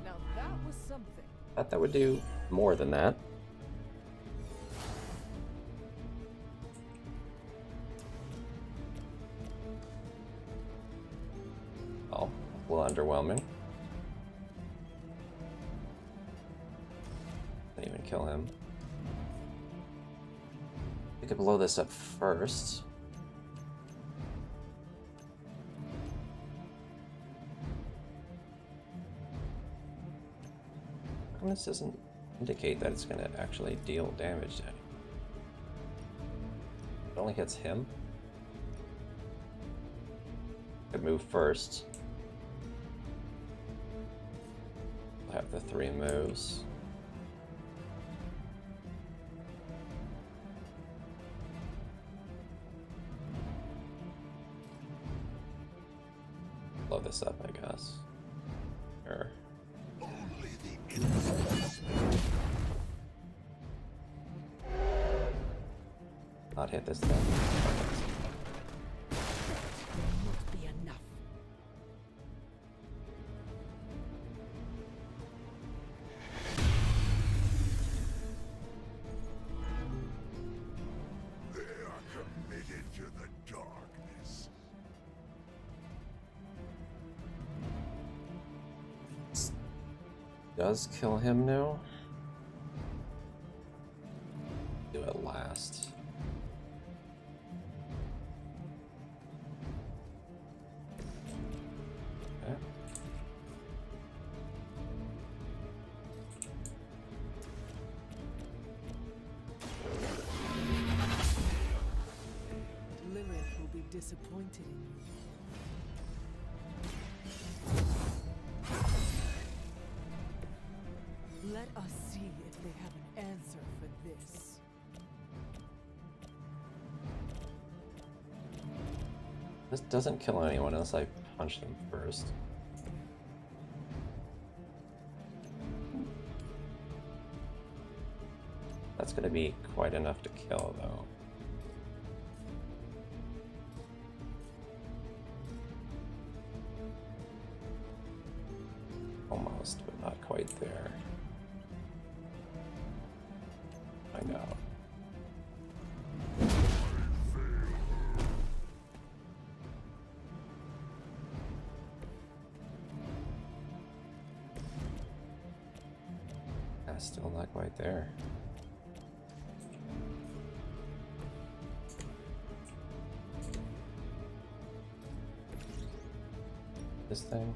Now that was something. Thought that would do more than that. Oh, a little underwhelming. Didn't even kill him. We could blow this up first. And this doesn't indicate that it's going to actually deal damage to anyone. It only hits him. Could move first. We'll have the 3 moves. Blow this up, I guess. Or Only the innocent. not hit this thing. Must be enough. They are committed to the darkness. Does kill him now? Do it last. Okay. Lilith will be disappointed in you. Let us see if they have an answer for this. This doesn't kill anyone unless I punch them first. That's going to be quite enough to kill, though. Almost, but not quite there. Find out. Still not quite there. This thing.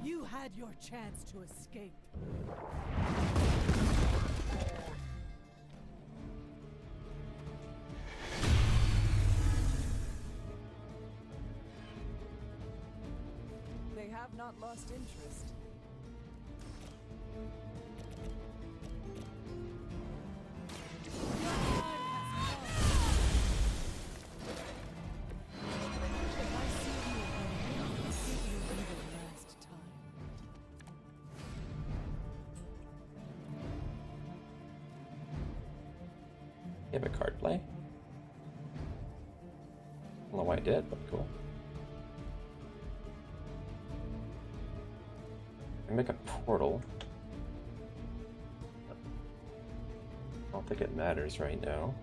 You had your chance to escape. They have not lost interest. You have a card play? I don't know why I did, but cool. I make a portal. I don't think it matters right now.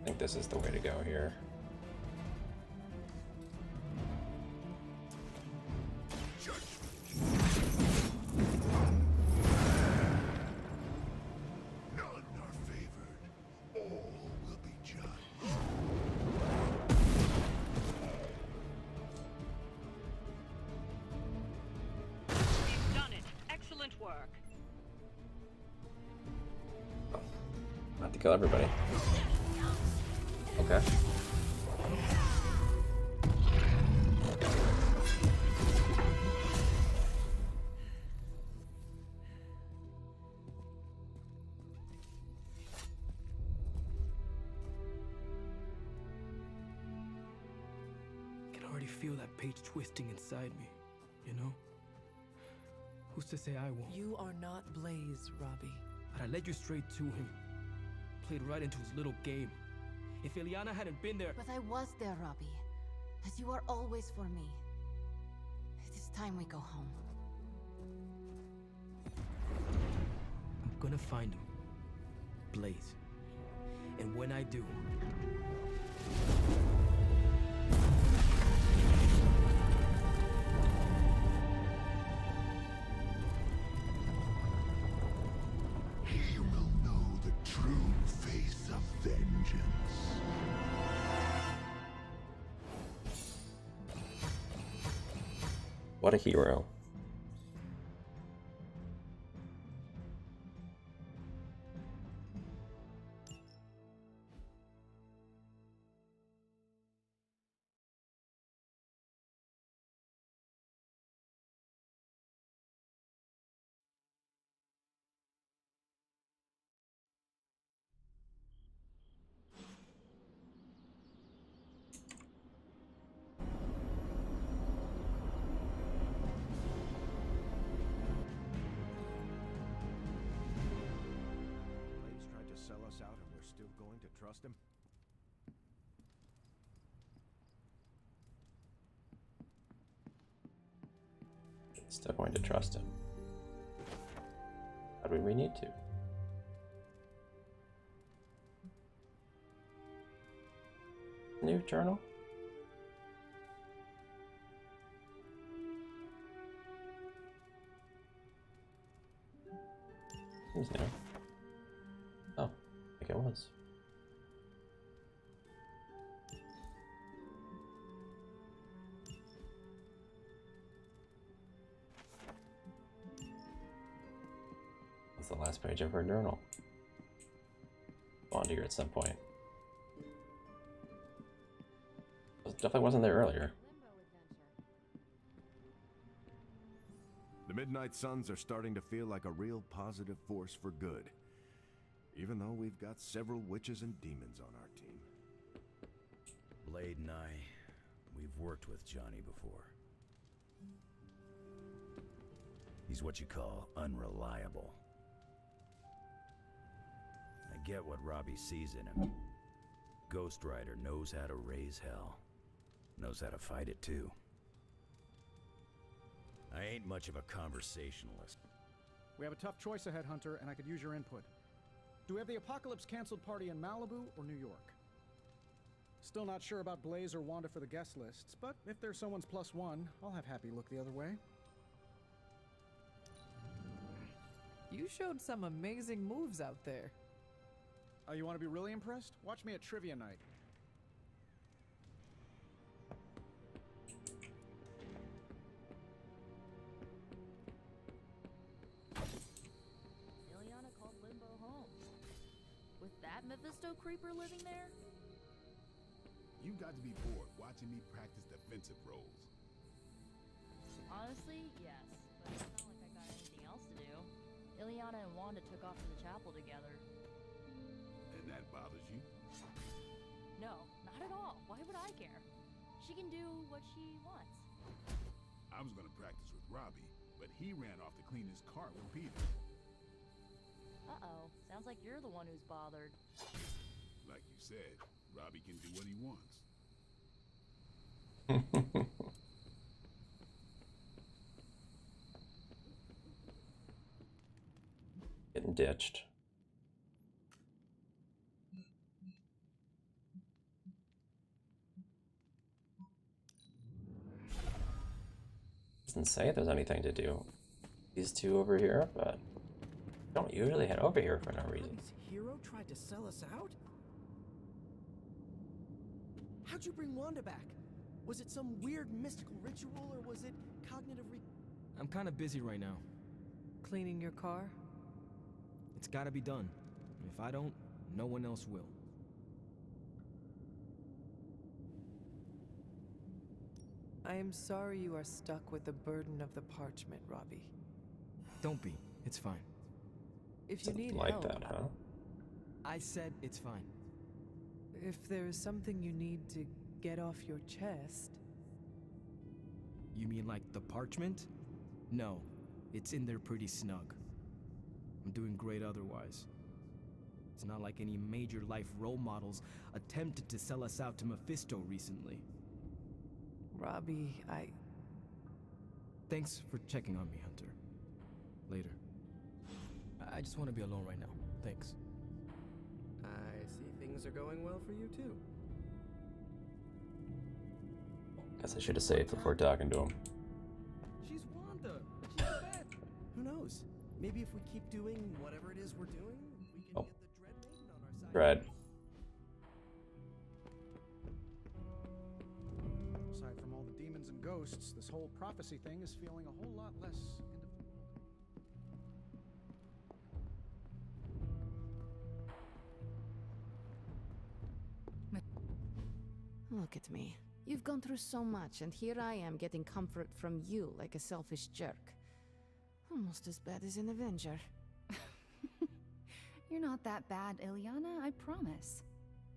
I think this is the way to go here. You've done it. Excellent work. Not to kill everybody. Okay. I can already feel that page twisting inside me, you know? Who's to say I won't? You are not Blaze, Robbie. But I led you straight to him. Played right into his little game. If Ileana hadn't been there... But I was there, Robbie. As you are always for me. It is time we go home. I'm gonna find him. Blaze. And when I do... He will know the true face of vengeance. What a hero. Blaze tried to sell us out and we're still going to trust him? Still going to trust him. How do we need to? New journal? Seems new. Oh, I think it was. That's the last page of her journal. Bond here at some point. It definitely wasn't there earlier. The Midnight Suns are starting to feel like a real positive force for good. Even though we've got several witches and demons on our team. Blade and I, we've worked with Johnny before. He's what you call unreliable. I get what Robbie sees in him. Ghost Rider knows how to raise hell. Knows how to fight it too. I ain't much of a conversationalist. We have a tough choice ahead, Hunter, and I could use your input. Do we have the Apocalypse canceled party in Malibu or New York? Still not sure about Blaze or Wanda for the guest lists, but if there's someone's +1, I'll have Happy look the other way. You showed some amazing moves out there. Oh, you want to be really impressed? Watch me at trivia night. Ileana called Limbo home. With that Mephisto creeper living there? You got to be bored watching me practice defensive roles. Honestly, yes. But it's not like I got anything else to do. Ileana and Wanda took off to the chapel together. And that bothers you? No, not at all. Why would I care? She can do what she wants. I was gonna practice with Robbie, but he ran off to clean his car with Peter. Uh-oh. Sounds like you're the one who's bothered. Like you said, Robbie can do what he wants. Getting ditched. Doesn't say there's anything to do. These two over here, but don't usually head over here for no reason. Robbie's hero tried to sell us out? How'd you bring Wanda back? Was it some weird mystical ritual, or was it cognitive I'm kind of busy right now. Cleaning your car? It's gotta be done. If I don't, no one else will. I am sorry you are stuck with the burden of the parchment, Robbie. Don't be. It's fine. If you need like help, that, huh? I said it's fine. if there is something you need to get off your chest... You mean like the parchment? No, it's in there pretty snug. I'm doing great otherwise. It's not like any major life role models attempted to sell us out to Mephisto recently. Robbie, Thanks for checking on me, Hunter. Later. I just want to be alone right now. Thanks. I see things are going well for you, too. Guess I should have saved before talking to him. She's Wanda. She's the best. Who knows? Maybe if we keep doing whatever it is we're doing, we can get the Dread Maiden on our side. Dread. Aside from all the demons and ghosts, this whole prophecy thing is feeling a whole lot less Look at me. You've gone through so much, and here I am getting comfort from you like a selfish jerk. Almost as bad as an Avenger. You're not that bad, Ilyana, I promise.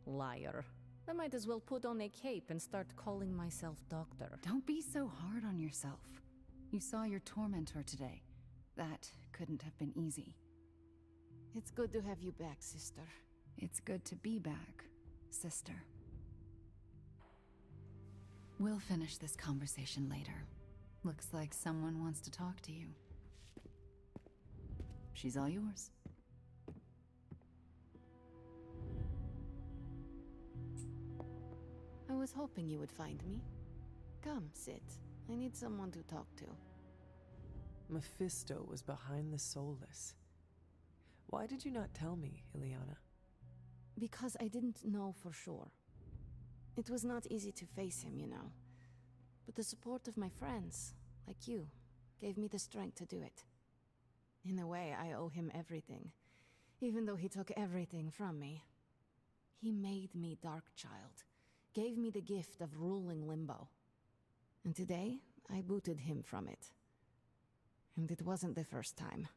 Liar. I might as well put on a cape and start calling myself doctor. Don't be so hard on yourself. You saw your tormentor today. That couldn't have been easy. It's good to have you back, sister. It's good to be back, sister. We'll finish this conversation later. Looks like someone wants to talk to you. She's all yours. I was hoping you would find me. Come, sit. I need someone to talk to. Mephisto was behind the Soulless. Why did you not tell me, Ilyana? Because I didn't know for sure. It was not easy to face him, you know. But the support of my friends, like you, gave me the strength to do it. In a way, I owe him everything, even though he took everything from me. He made me Darkchild, gave me the gift of ruling Limbo. And today, I booted him from it. And it wasn't the first time.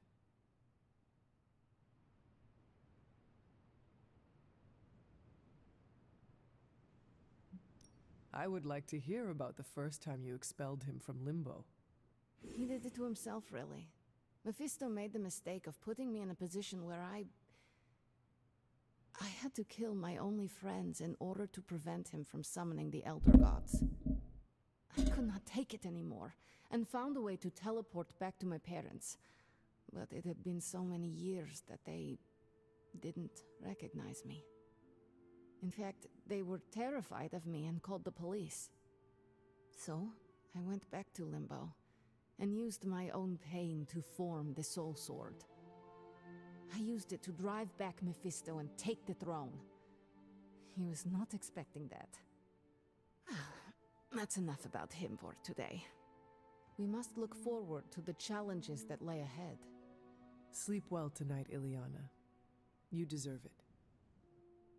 I would like to hear about the first time you expelled him from Limbo. He did it to himself, really. Mephisto made the mistake of putting me in a position where I had to kill my only friends in order to prevent him from summoning the Elder Gods. I could not take it anymore, and found a way to teleport back to my parents. But it had been so many years that they didn't recognize me. In fact, they were terrified of me and called the police. So, I went back to Limbo, and used my own pain to form the Soul Sword. I used it to drive back Mephisto and take the throne. He was not expecting that. That's enough about him for today. We must look forward to the challenges that lay ahead. Sleep well tonight, Ilyana. You deserve it.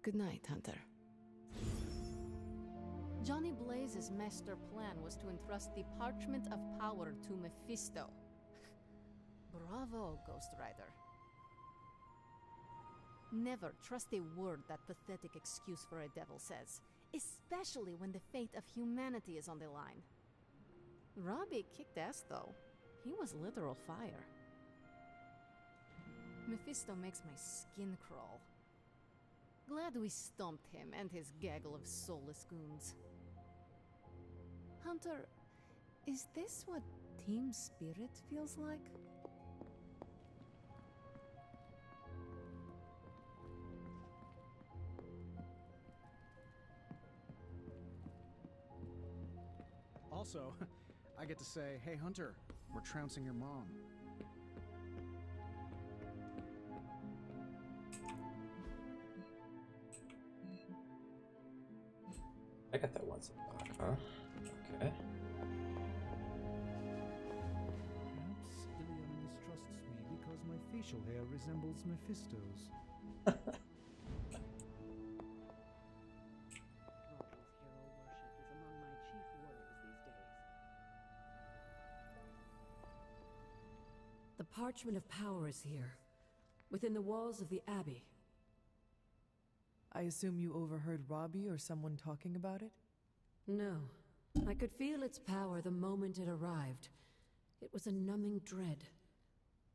Good night, Hunter. Johnny Blaze's master plan was to entrust the Parchment of Power to Mephisto. Bravo, Ghost Rider. Never trust a word that pathetic excuse for a devil says, especially when the fate of humanity is on the line. Robbie kicked ass, though. He was literal fire. Mephisto makes my skin crawl. Glad we stomped him and his gaggle of soulless goons. Hunter, is this what Team Spirit feels like? Also, I get to say, hey, Hunter, we're trouncing your mom. I got that once in the back, huh? Okay. Perhaps Ileana mistrusts me because my facial hair resembles Mephisto's. The Parchment of Power is here, within the walls of the Abbey. I assume you overheard Robbie or someone talking about it? No. I could feel its power the moment it arrived. It was a numbing dread,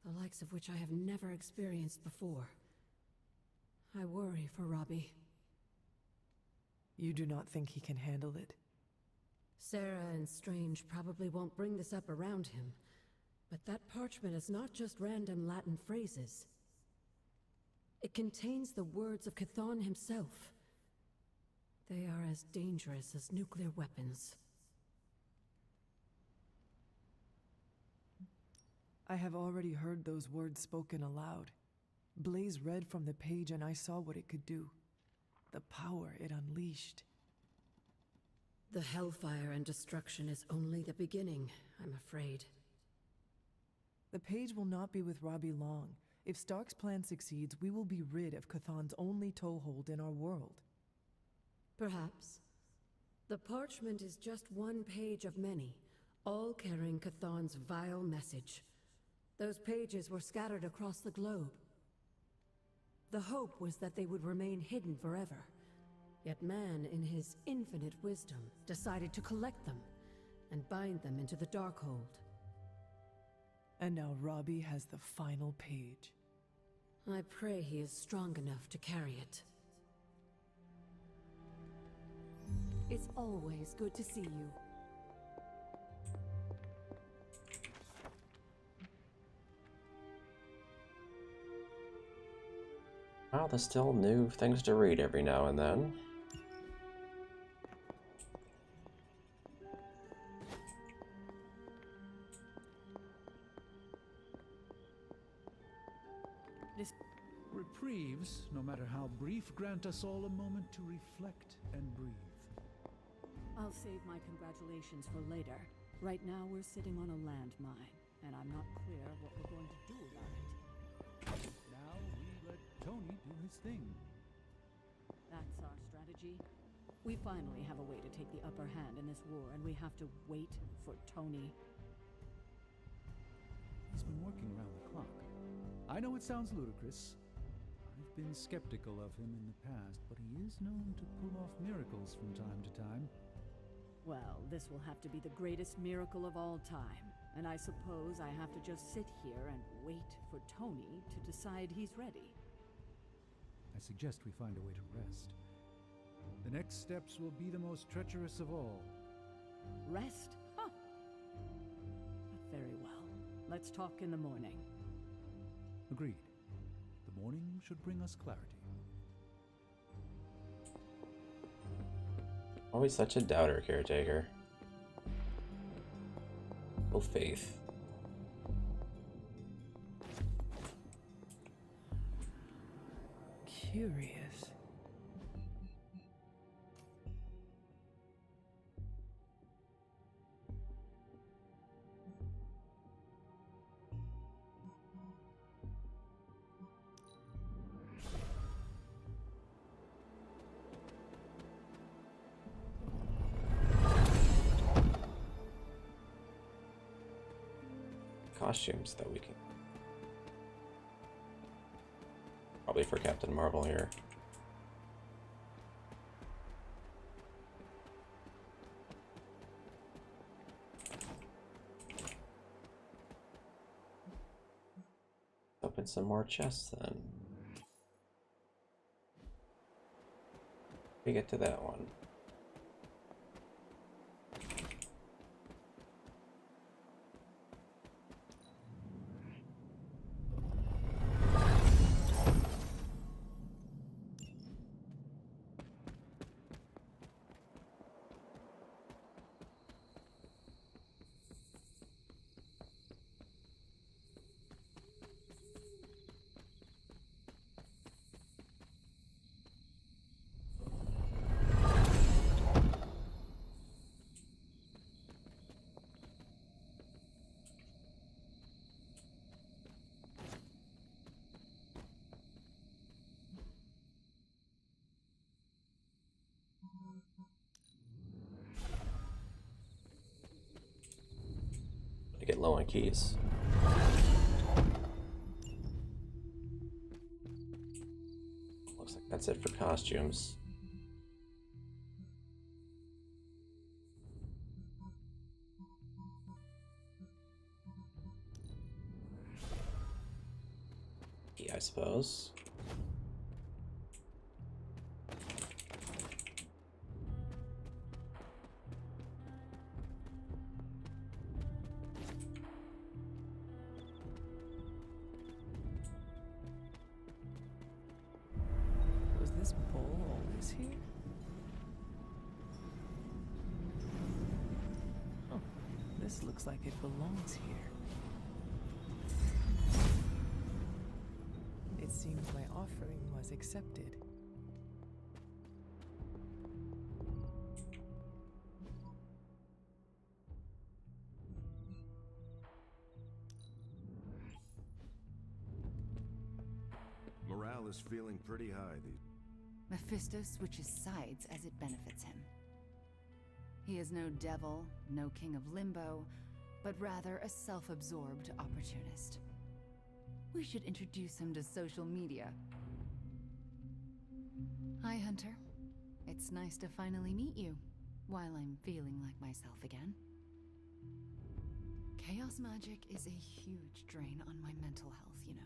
the likes of which I have never experienced before. I worry for Robbie. You do not think he can handle it? Sarah and Strange probably won't bring this up around him, but that parchment is not just random Latin phrases. It contains the words of Chthon himself. They are as dangerous as nuclear weapons. I have already heard those words spoken aloud. Blaze read from the page and I saw what it could do. The power it unleashed. The hellfire and destruction is only the beginning, I'm afraid. The page will not be with Robbie long. If Stark's plan succeeds, we will be rid of Chthon's only toehold in our world. Perhaps. The parchment is just one page of many, all carrying Chthon's vile message. Those pages were scattered across the globe. The hope was that they would remain hidden forever. Yet man, in his infinite wisdom, decided to collect them and bind them into the Darkhold. And now Robbie has the final page. I pray he is strong enough to carry it. It's always good to see you. Well, there's still new things to read every now and then. Reprieves, no matter how brief, grant us all a moment to reflect and breathe. I'll save my congratulations for later. Right now we're sitting on a landmine, and I'm not clear what we're going to do about it. Now we let Tony do his thing. That's our strategy. We finally have a way to take the upper hand in this war, and we have to wait for Tony. He's been working around the clock. I know it sounds ludicrous. I've been skeptical of him in the past, but he is known to pull off miracles from time to time. Well, this will have to be the greatest miracle of all time, and I suppose I have to just sit here and wait for Tony to decide he's ready. I suggest we find a way to rest. The next steps will be the most treacherous of all. Rest? Huh. Very well. Let's talk in the morning. Agreed. The morning should bring us clarity. Always such a doubter, caretaker. No faith. Curious. Costumes that we can... Probably for Captain Marvel here. Open some more chests then. We get to that one. low on keys. Looks like that's it for costumes. I suppose. Was this bowl always here? Oh, this looks like it belongs here. It seems my offering was accepted. Morale is feeling pretty high these. Mephisto switches sides as it benefits him. He is no devil, no king of limbo, but rather a self-absorbed opportunist. We should introduce him to social media. Hi, Hunter. It's nice to finally meet you, while I'm feeling like myself again. Chaos magic is a huge drain on my mental health, you know.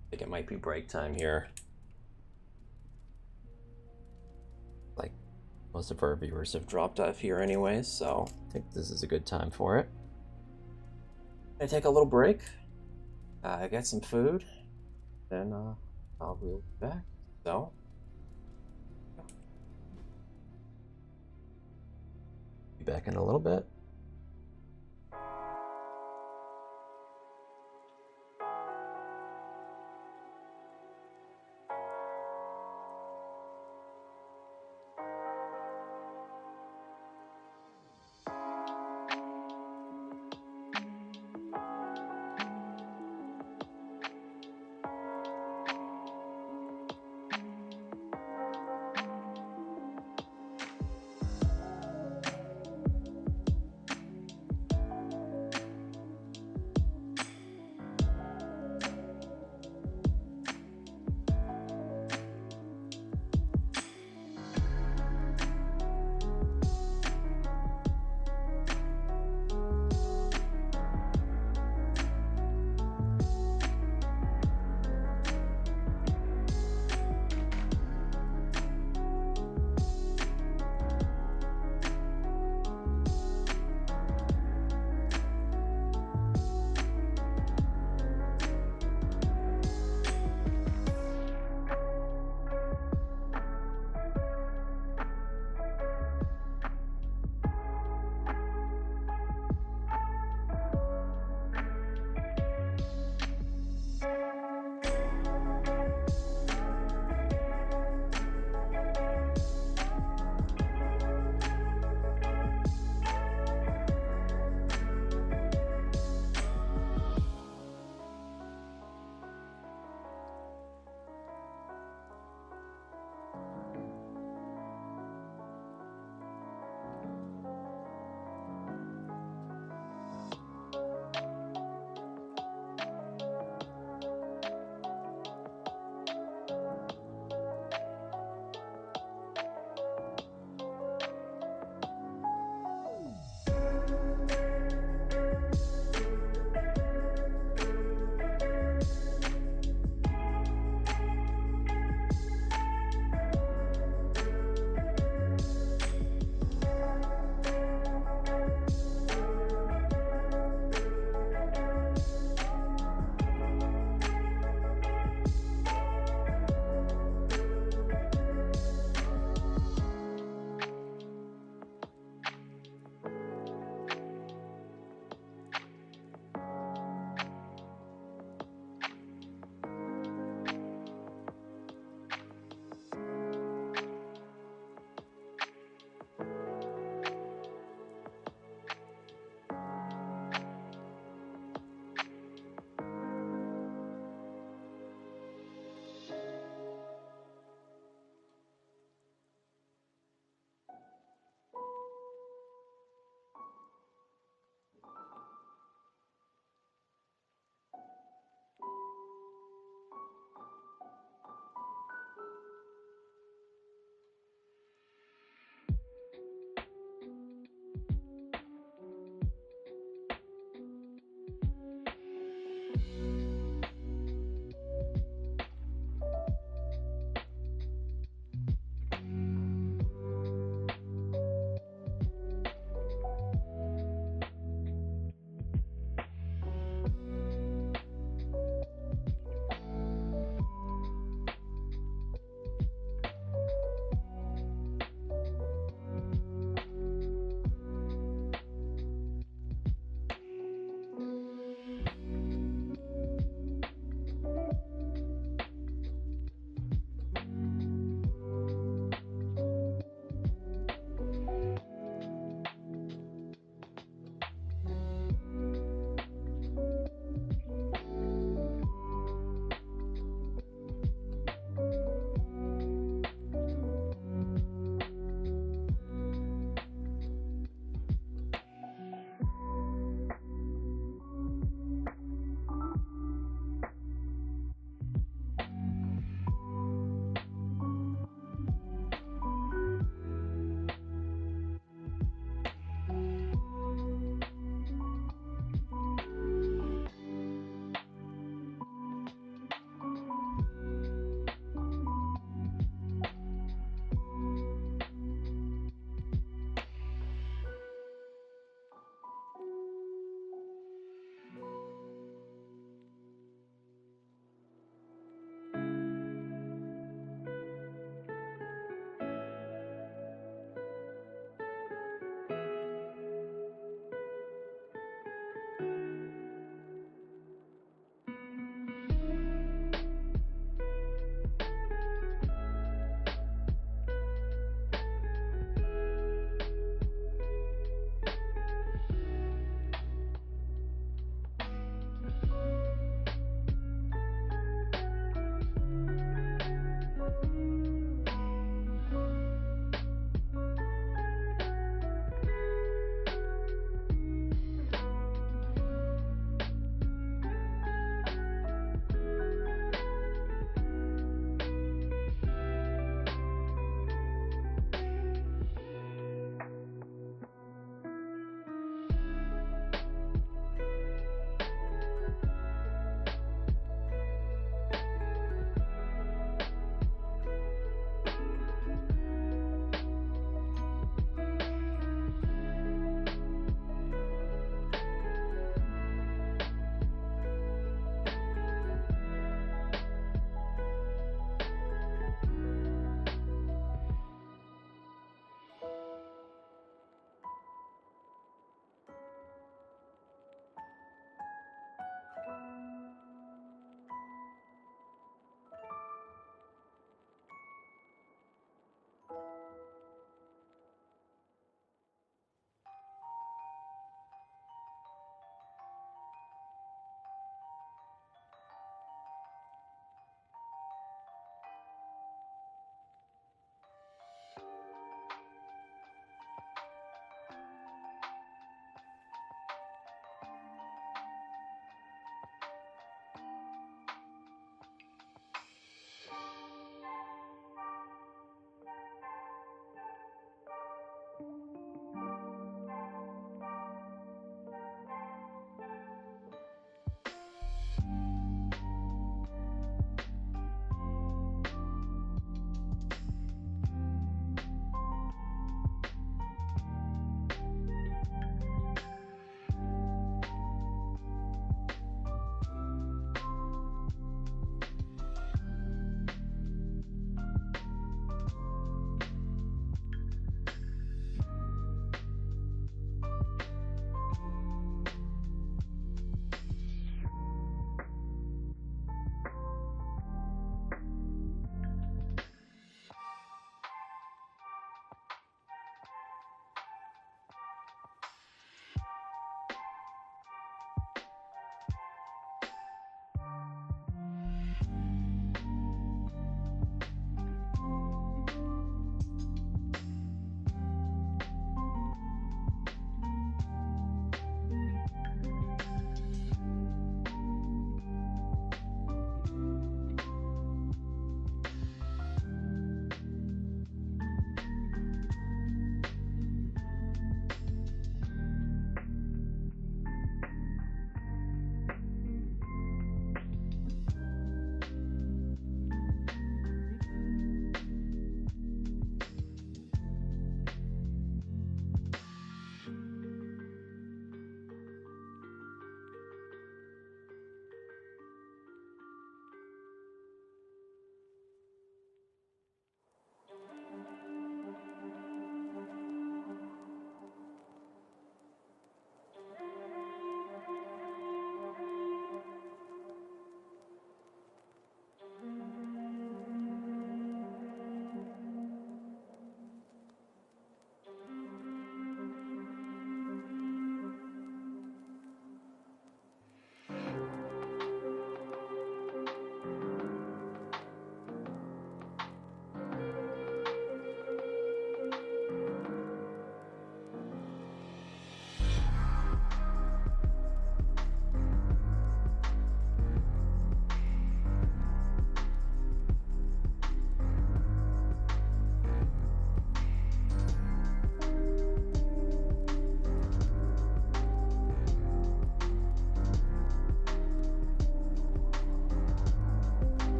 I think it might be break time here. Like, most of our viewers have dropped off here anyways, so I think this is a good time for it. I take a little break, get some food, then I'll be back. So, be back in a little bit.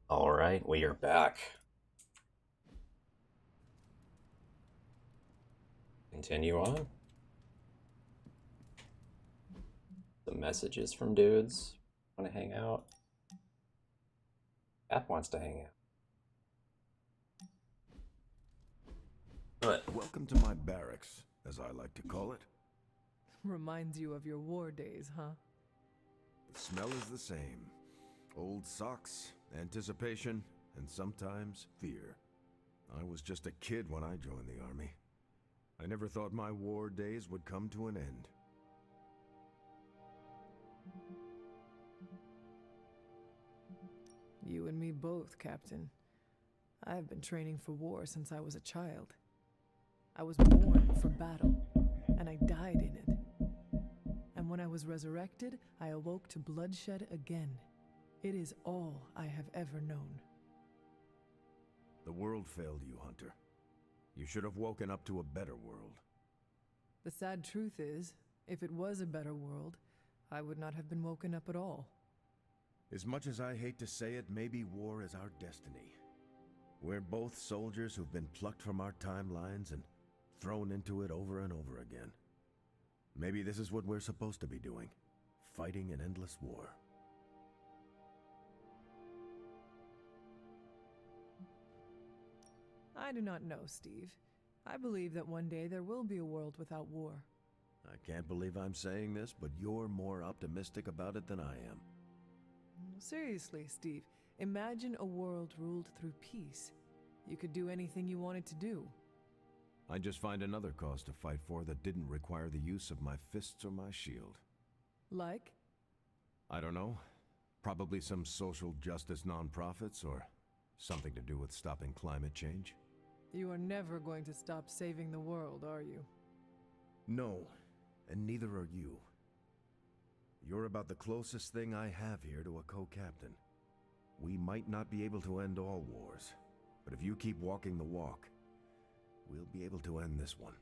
All right, we are back. Continue on. The messages from dudes want to hang out. App wants to hang out. But welcome to my barracks, as I like to call it. Reminds you of your war days, huh? The smell is the same. Old socks, anticipation, and sometimes fear. I was just a kid when I joined the army. I never thought my war days would come to an end. You and me both, Captain. I've been training for war since I was a child. I was born for battle, and I died in it. And when I was resurrected, I awoke to bloodshed again. It is all I have ever known. The world failed you, Hunter. You should have woken up to a better world. The sad truth is, if it was a better world, I would not have been woken up at all. As much as I hate to say it, maybe war is our destiny. We're both soldiers who've been plucked from our timelines and thrown into it over and over again. Maybe this is what we're supposed to be doing, fighting an endless war. I do not know, Steve. I believe that one day there will be a world without war. I can't believe I'm saying this, but you're more optimistic about it than I am. Seriously, Steve, imagine a world ruled through peace. You could do anything you wanted to do. I'd just find another cause to fight for that didn't require the use of my fists or my shield. Like? I don't know. Probably some social justice nonprofits or something to do with stopping climate change. You are never going to stop saving the world, are you? No, and neither are you. You're about the closest thing I have here to a co-captain. We might not be able to end all wars, but if you keep walking the walk, we'll be able to end this one.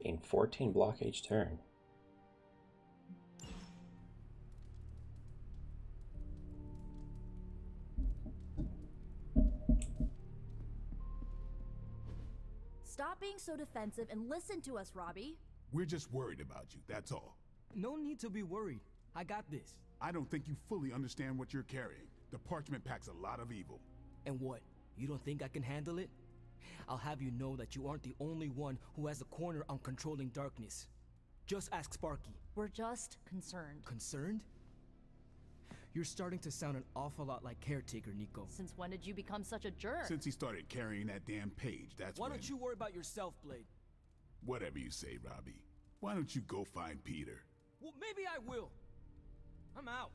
Gain 14 block each turn. Stop being so defensive and listen to us, Robbie. We're just worried about you, that's all. No need to be worried. I got this. I don't think you fully understand what you're carrying. The parchment packs a lot of evil. And what? You don't think I can handle it? I'll have you know that you aren't the only one who has a corner on controlling darkness. Just ask Sparky. We're just concerned. Concerned? You're starting to sound an awful lot like Caretaker, Nico. Since when did you become such a jerk? Since he started carrying that damn page, that's Why don't you worry about yourself, Blade? Whatever you say, Robbie. Why don't you go find Peter? Well, maybe I will. I'm out.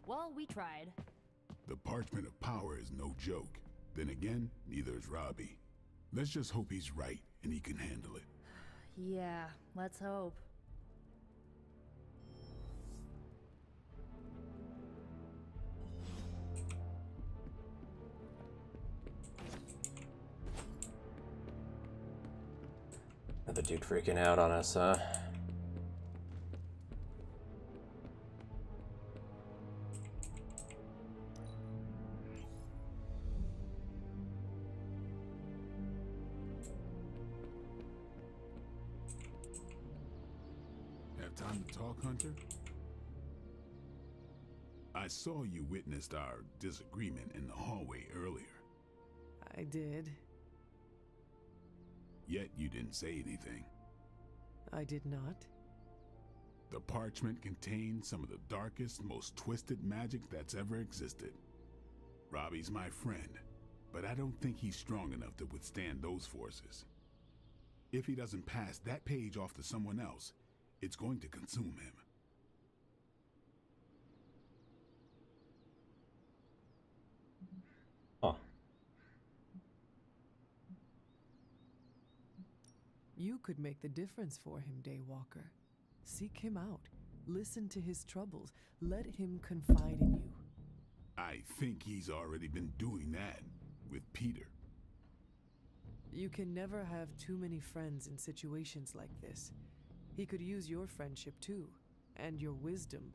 Well, we tried. The parchment of power is no joke. Then again, neither is Robbie. Let's just hope he's right and he can handle it. Yeah, let's hope. Another dude freaking out on us, huh? Have time to talk, Hunter? I saw you witnessed our disagreement in the hallway earlier. I did. Yet you didn't say anything. I did not. The parchment contains some of the darkest, most twisted magic that's ever existed. Robbie's my friend, but I don't think he's strong enough to withstand those forces. If he doesn't pass that page off to someone else, it's going to consume him. Huh. You could make the difference for him, Daywalker. Seek him out. Listen to his troubles. Let him confide in you. I think he's already been doing that with Peter. You can never have too many friends in situations like this. He could use your friendship too, and your wisdom.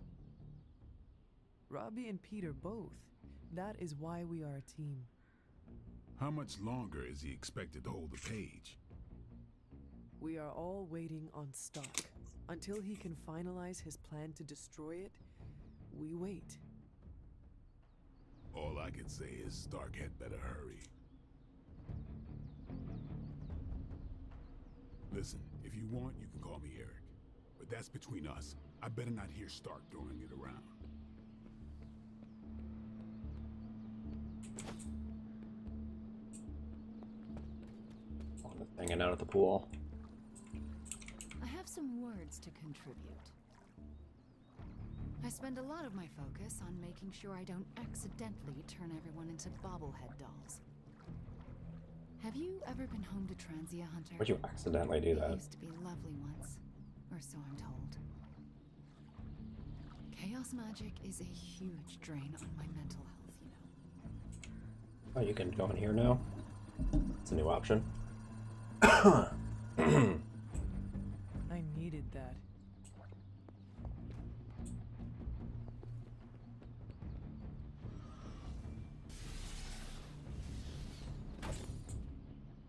Robbie and Peter both. That is why we are a team. How much longer is he expected to hold the page? We are all waiting on Stark. Until he can finalize his plan to destroy it, we wait. All I can say is Stark had better hurry. Listen, if you want, you can call me Eric. But that's between us. I better not hear Stark throwing it around. Hanging out at the pool. I have some words to contribute. I spend a lot of my focus on making sure I don't accidentally turn everyone into bobblehead dolls. Have you ever been home to Transia, Hunter? Would you accidentally do that? It used to be lovely once, or so I'm told. Chaos magic is a huge drain on my mental health, you know. Oh, you can go in here now? It's a new option. I needed that.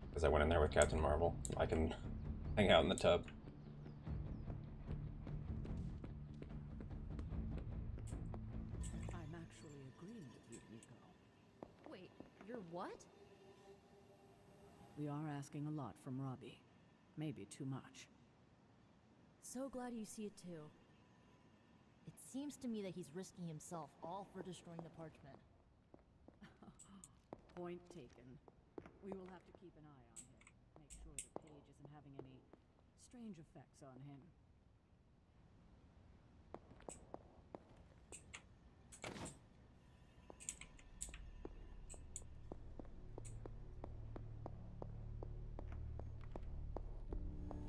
Because I went in there with Captain Marvel. I can hang out in the tub. I'm actually agreeing with you, Nico. Wait, you're what? We are asking a lot from Robbie. Maybe too much. So glad you see it too. It seems to me that he's risking himself all for destroying the parchment. Point taken. We will have to keep an eye on him. Make sure the page isn't having any strange effects on him.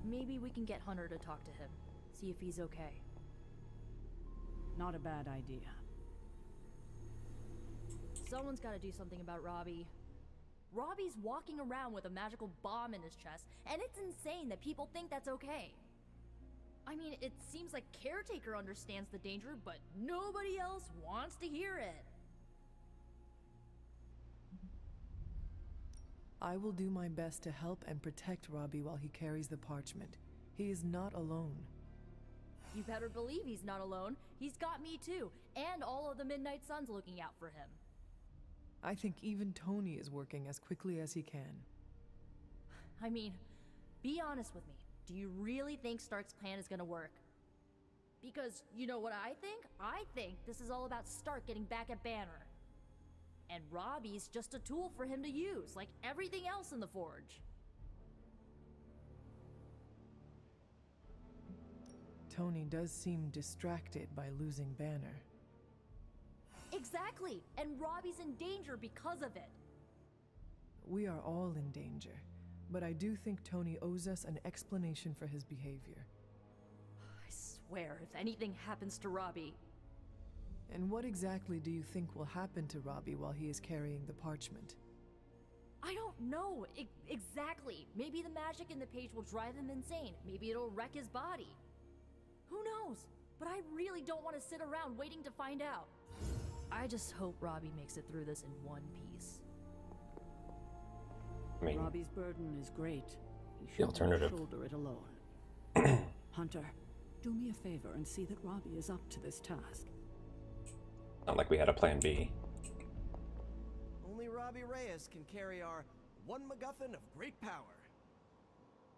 Maybe we can get Hunter to talk to him. See if he's okay. Not a bad idea. Someone's got to do something about Robbie. Robbie's walking around with a magical bomb in his chest, and it's insane that people think that's okay. I mean, it seems like Caretaker understands the danger, but nobody else wants to hear it. I will do my best to help and protect Robbie while he carries the parchment. He is not alone. You better believe he's not alone. He's got me too, and all of the Midnight Suns looking out for him. I think even Tony is working as quickly as he can. I mean, be honest with me. Do you really think Stark's plan is gonna work? Because, you know what I think? I think this is all about Stark getting back at Banner. And Robbie's just a tool for him to use, like everything else in the Forge. Tony does seem distracted by losing Banner. Exactly! And Robbie's in danger because of it. We are all in danger, but I do think Tony owes us an explanation for his behavior. I swear, if anything happens to Robbie... And what exactly do you think will happen to Robbie while he is carrying the parchment? I don't know exactly. Maybe the magic in the page will drive him insane. Maybe it'll wreck his body. Who knows? But I really don't want to sit around waiting to find out. I just hope Robbie makes it through this in one piece. I mean, Robbie's burden is great. He the should alternative. not shoulder it alone. Hunter, do me a favor and see that Robbie is up to this task. Not like we had a plan B. Only Robbie Reyes can carry our one MacGuffin of great power.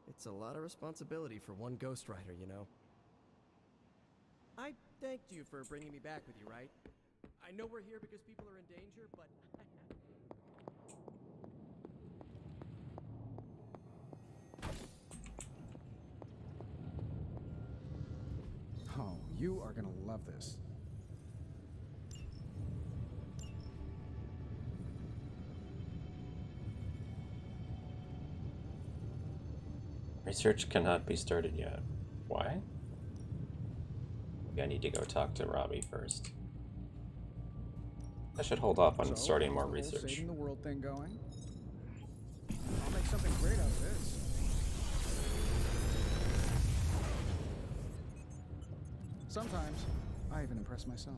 It's a lot of responsibility for one Ghost Rider, you know. I thanked you for bringing me back with you, right? I know we're here because people are in danger, but... Oh, you are gonna love this. Research cannot be started yet. Why? Maybe I need to go talk to Robbie first. I should hold off on So, starting more how's the whole research. saving the world thing going? I'll make something great out of this. Sometimes, I even impress myself.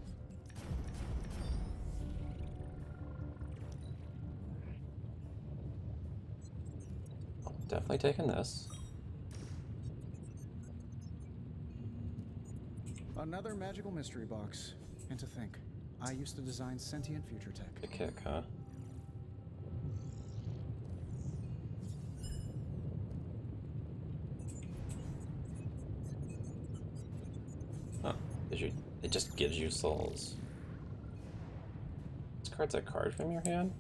Definitely taking this. Another magical mystery box. And to think, I used to design sentient future tech. The kick, huh? Huh. It just gives you souls. This card's a card from your hand?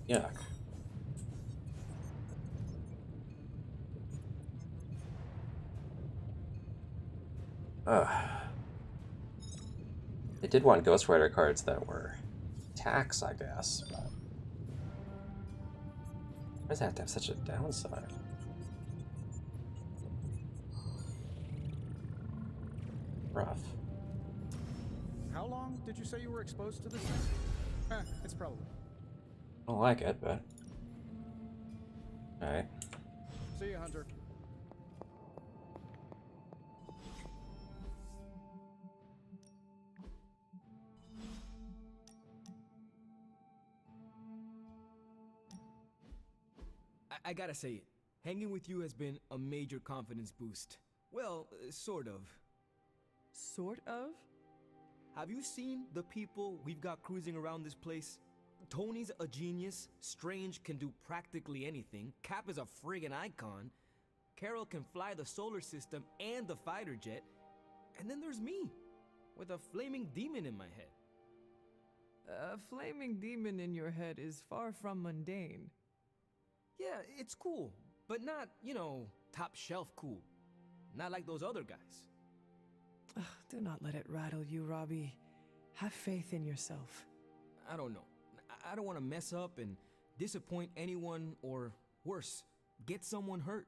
Yuck. They did want Ghost Rider cards that were tax, I guess, but why does that have to have such a downside? Rough. How long did you say you were exposed to this thing? It's probably. I don't like it, but alright. See you, Hunter. I gotta say it. Hanging with you has been a major confidence boost. Well, sort of. Sort of? Have you seen the people we've got cruising around this place? Tony's a genius, Strange can do practically anything, Cap is a friggin' icon, Carol can fly the solar system and the fighter jet, and then there's me, with a flaming demon in my head. A flaming demon in your head is far from mundane. Yeah, it's cool, but not, you know, top shelf cool. Not like those other guys. Ugh, do not let it rattle you, Robbie. Have faith in yourself. I don't know. I don't want to mess up and disappoint anyone or, worse, get someone hurt.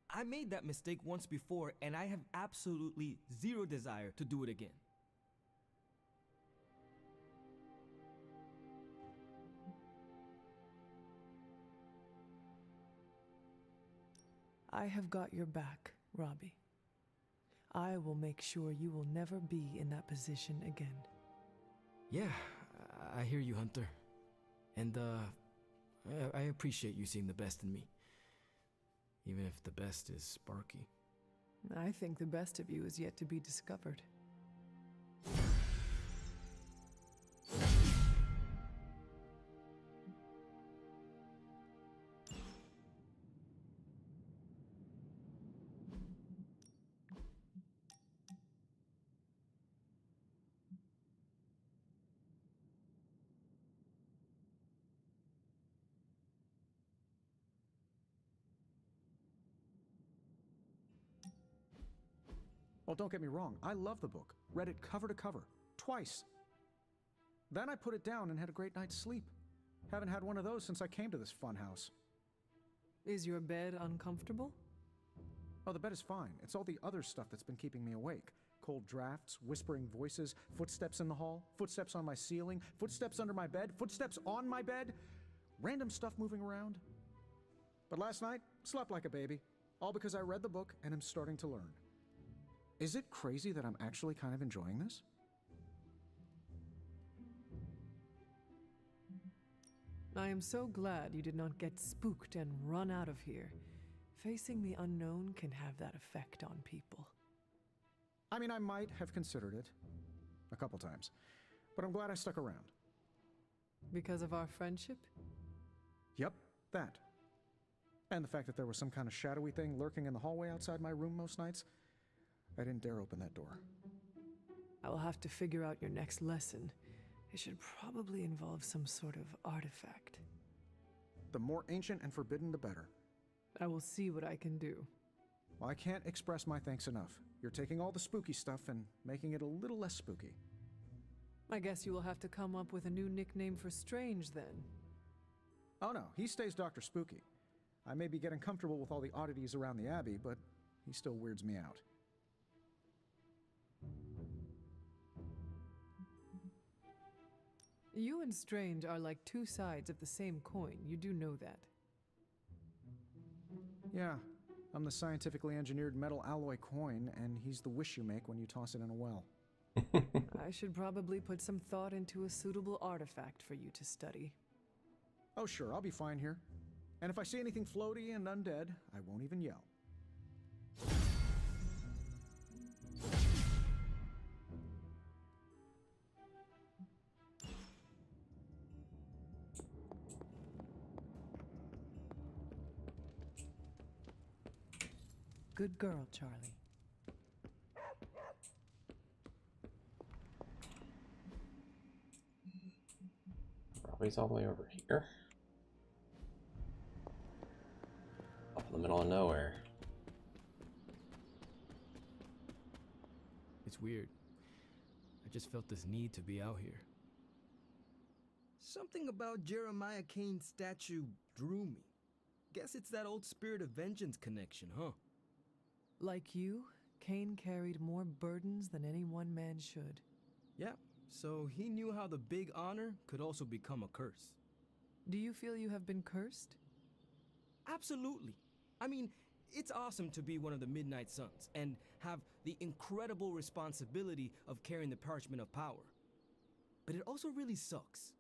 I made that mistake once before and I have absolutely zero desire to do it again. I have got your back, Robbie. I will make sure you will never be in that position again. Yeah, I hear you, Hunter. And, I appreciate you seeing the best in me. Even if the best is Sparky. I think the best of you is yet to be discovered. Well, don't get me wrong, I love the book. Read it cover to cover. Twice. Then I put it down and had a great night's sleep. Haven't had one of those since I came to this fun house. Is your bed uncomfortable? Oh, the bed is fine. It's all the other stuff that's been keeping me awake. Cold drafts, whispering voices, footsteps in the hall, footsteps on my ceiling, footsteps under my bed, footsteps on my bed, random stuff moving around. But last night, slept like a baby. All because I read the book and am starting to learn. Is it crazy that I'm actually kind of enjoying this? I am so glad you did not get spooked and run out of here. Facing the unknown can have that effect on people. I mean, I might have considered it. A couple times. But I'm glad I stuck around. Because of our friendship? Yep, that. And the fact that there was some kind of shadowy thing lurking in the hallway outside my room most nights. I didn't dare open that door. I will have to figure out your next lesson. It should probably involve some sort of artifact. The more ancient and forbidden, the better. I will see what I can do. Well, I can't express my thanks enough. You're taking all the spooky stuff and making it a little less spooky. I guess you will have to come up with a new nickname for Strange, then. Oh no, he stays Dr. Spooky. I may be getting comfortable with all the oddities around the Abbey, but he still weirds me out. You and Strange are like two sides of the same coin. You do know that. Yeah, I'm the scientifically engineered metal alloy coin, and he's the wish you make when you toss it in a well. I should probably put some thought into a suitable artifact for you to study. Oh, sure, I'll be fine here. And if I see anything floaty and undead, I won't even yell. Good girl, Charlie. Robbie's all the way over here. Up in the middle of nowhere. It's weird. I just felt this need to be out here. Something about Jeremiah Kane's statue drew me. Guess it's that old spirit of vengeance connection, huh? Like you, Kane carried more burdens than any one man should. Yeah, so he knew how the big honor could also become a curse. Do you feel you have been cursed? Absolutely. I mean, it's awesome to be one of the Midnight Suns and have the incredible responsibility of carrying the parchment of power. But it also really sucks.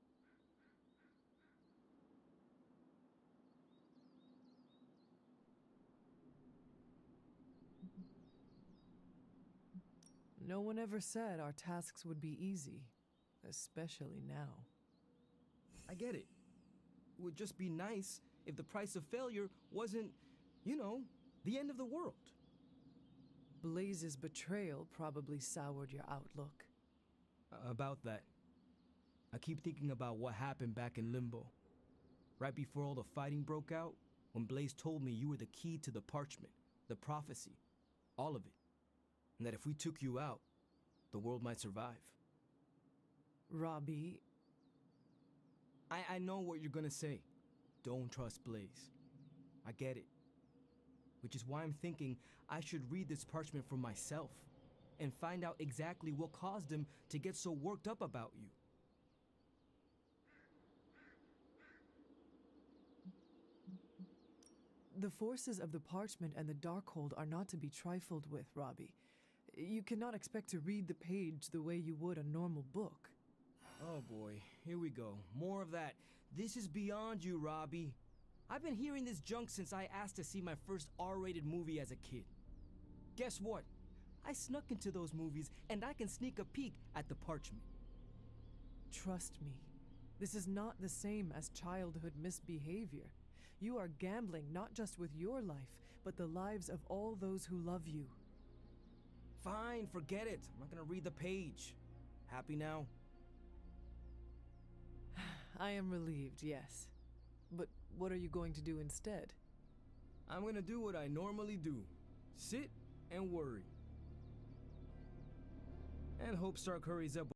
No one ever said our tasks would be easy, especially now. I get it. It would just be nice if the price of failure wasn't, you know, the end of the world. Blaze's betrayal probably soured your outlook. About that. I keep thinking about what happened back in Limbo. Right before all the fighting broke out, when Blaze told me you were the key to the parchment, the prophecy, all of it. And that if we took you out, the world might survive. Robbie... I know what you're gonna say. Don't trust Blaze. I get it. Which is why I'm thinking I should read this parchment for myself and find out exactly what caused him to get so worked up about you. The forces of the parchment and the Darkhold are not to be trifled with, Robbie. You cannot expect to read the page the way you would a normal book. Oh boy, here we go. More of that. This is beyond you, Robbie. I've been hearing this junk since I asked to see my first R-rated movie as a kid. Guess what? I snuck into those movies and I can sneak a peek at the parchment. Trust me, this is not the same as childhood misbehavior. You are gambling not just with your life, but the lives of all those who love you. Fine, forget it. I'm not gonna read the page. Happy now? I am relieved, yes. But what are you going to do instead? I'm gonna do what I normally do. Sit and worry. And hope Stark hurries up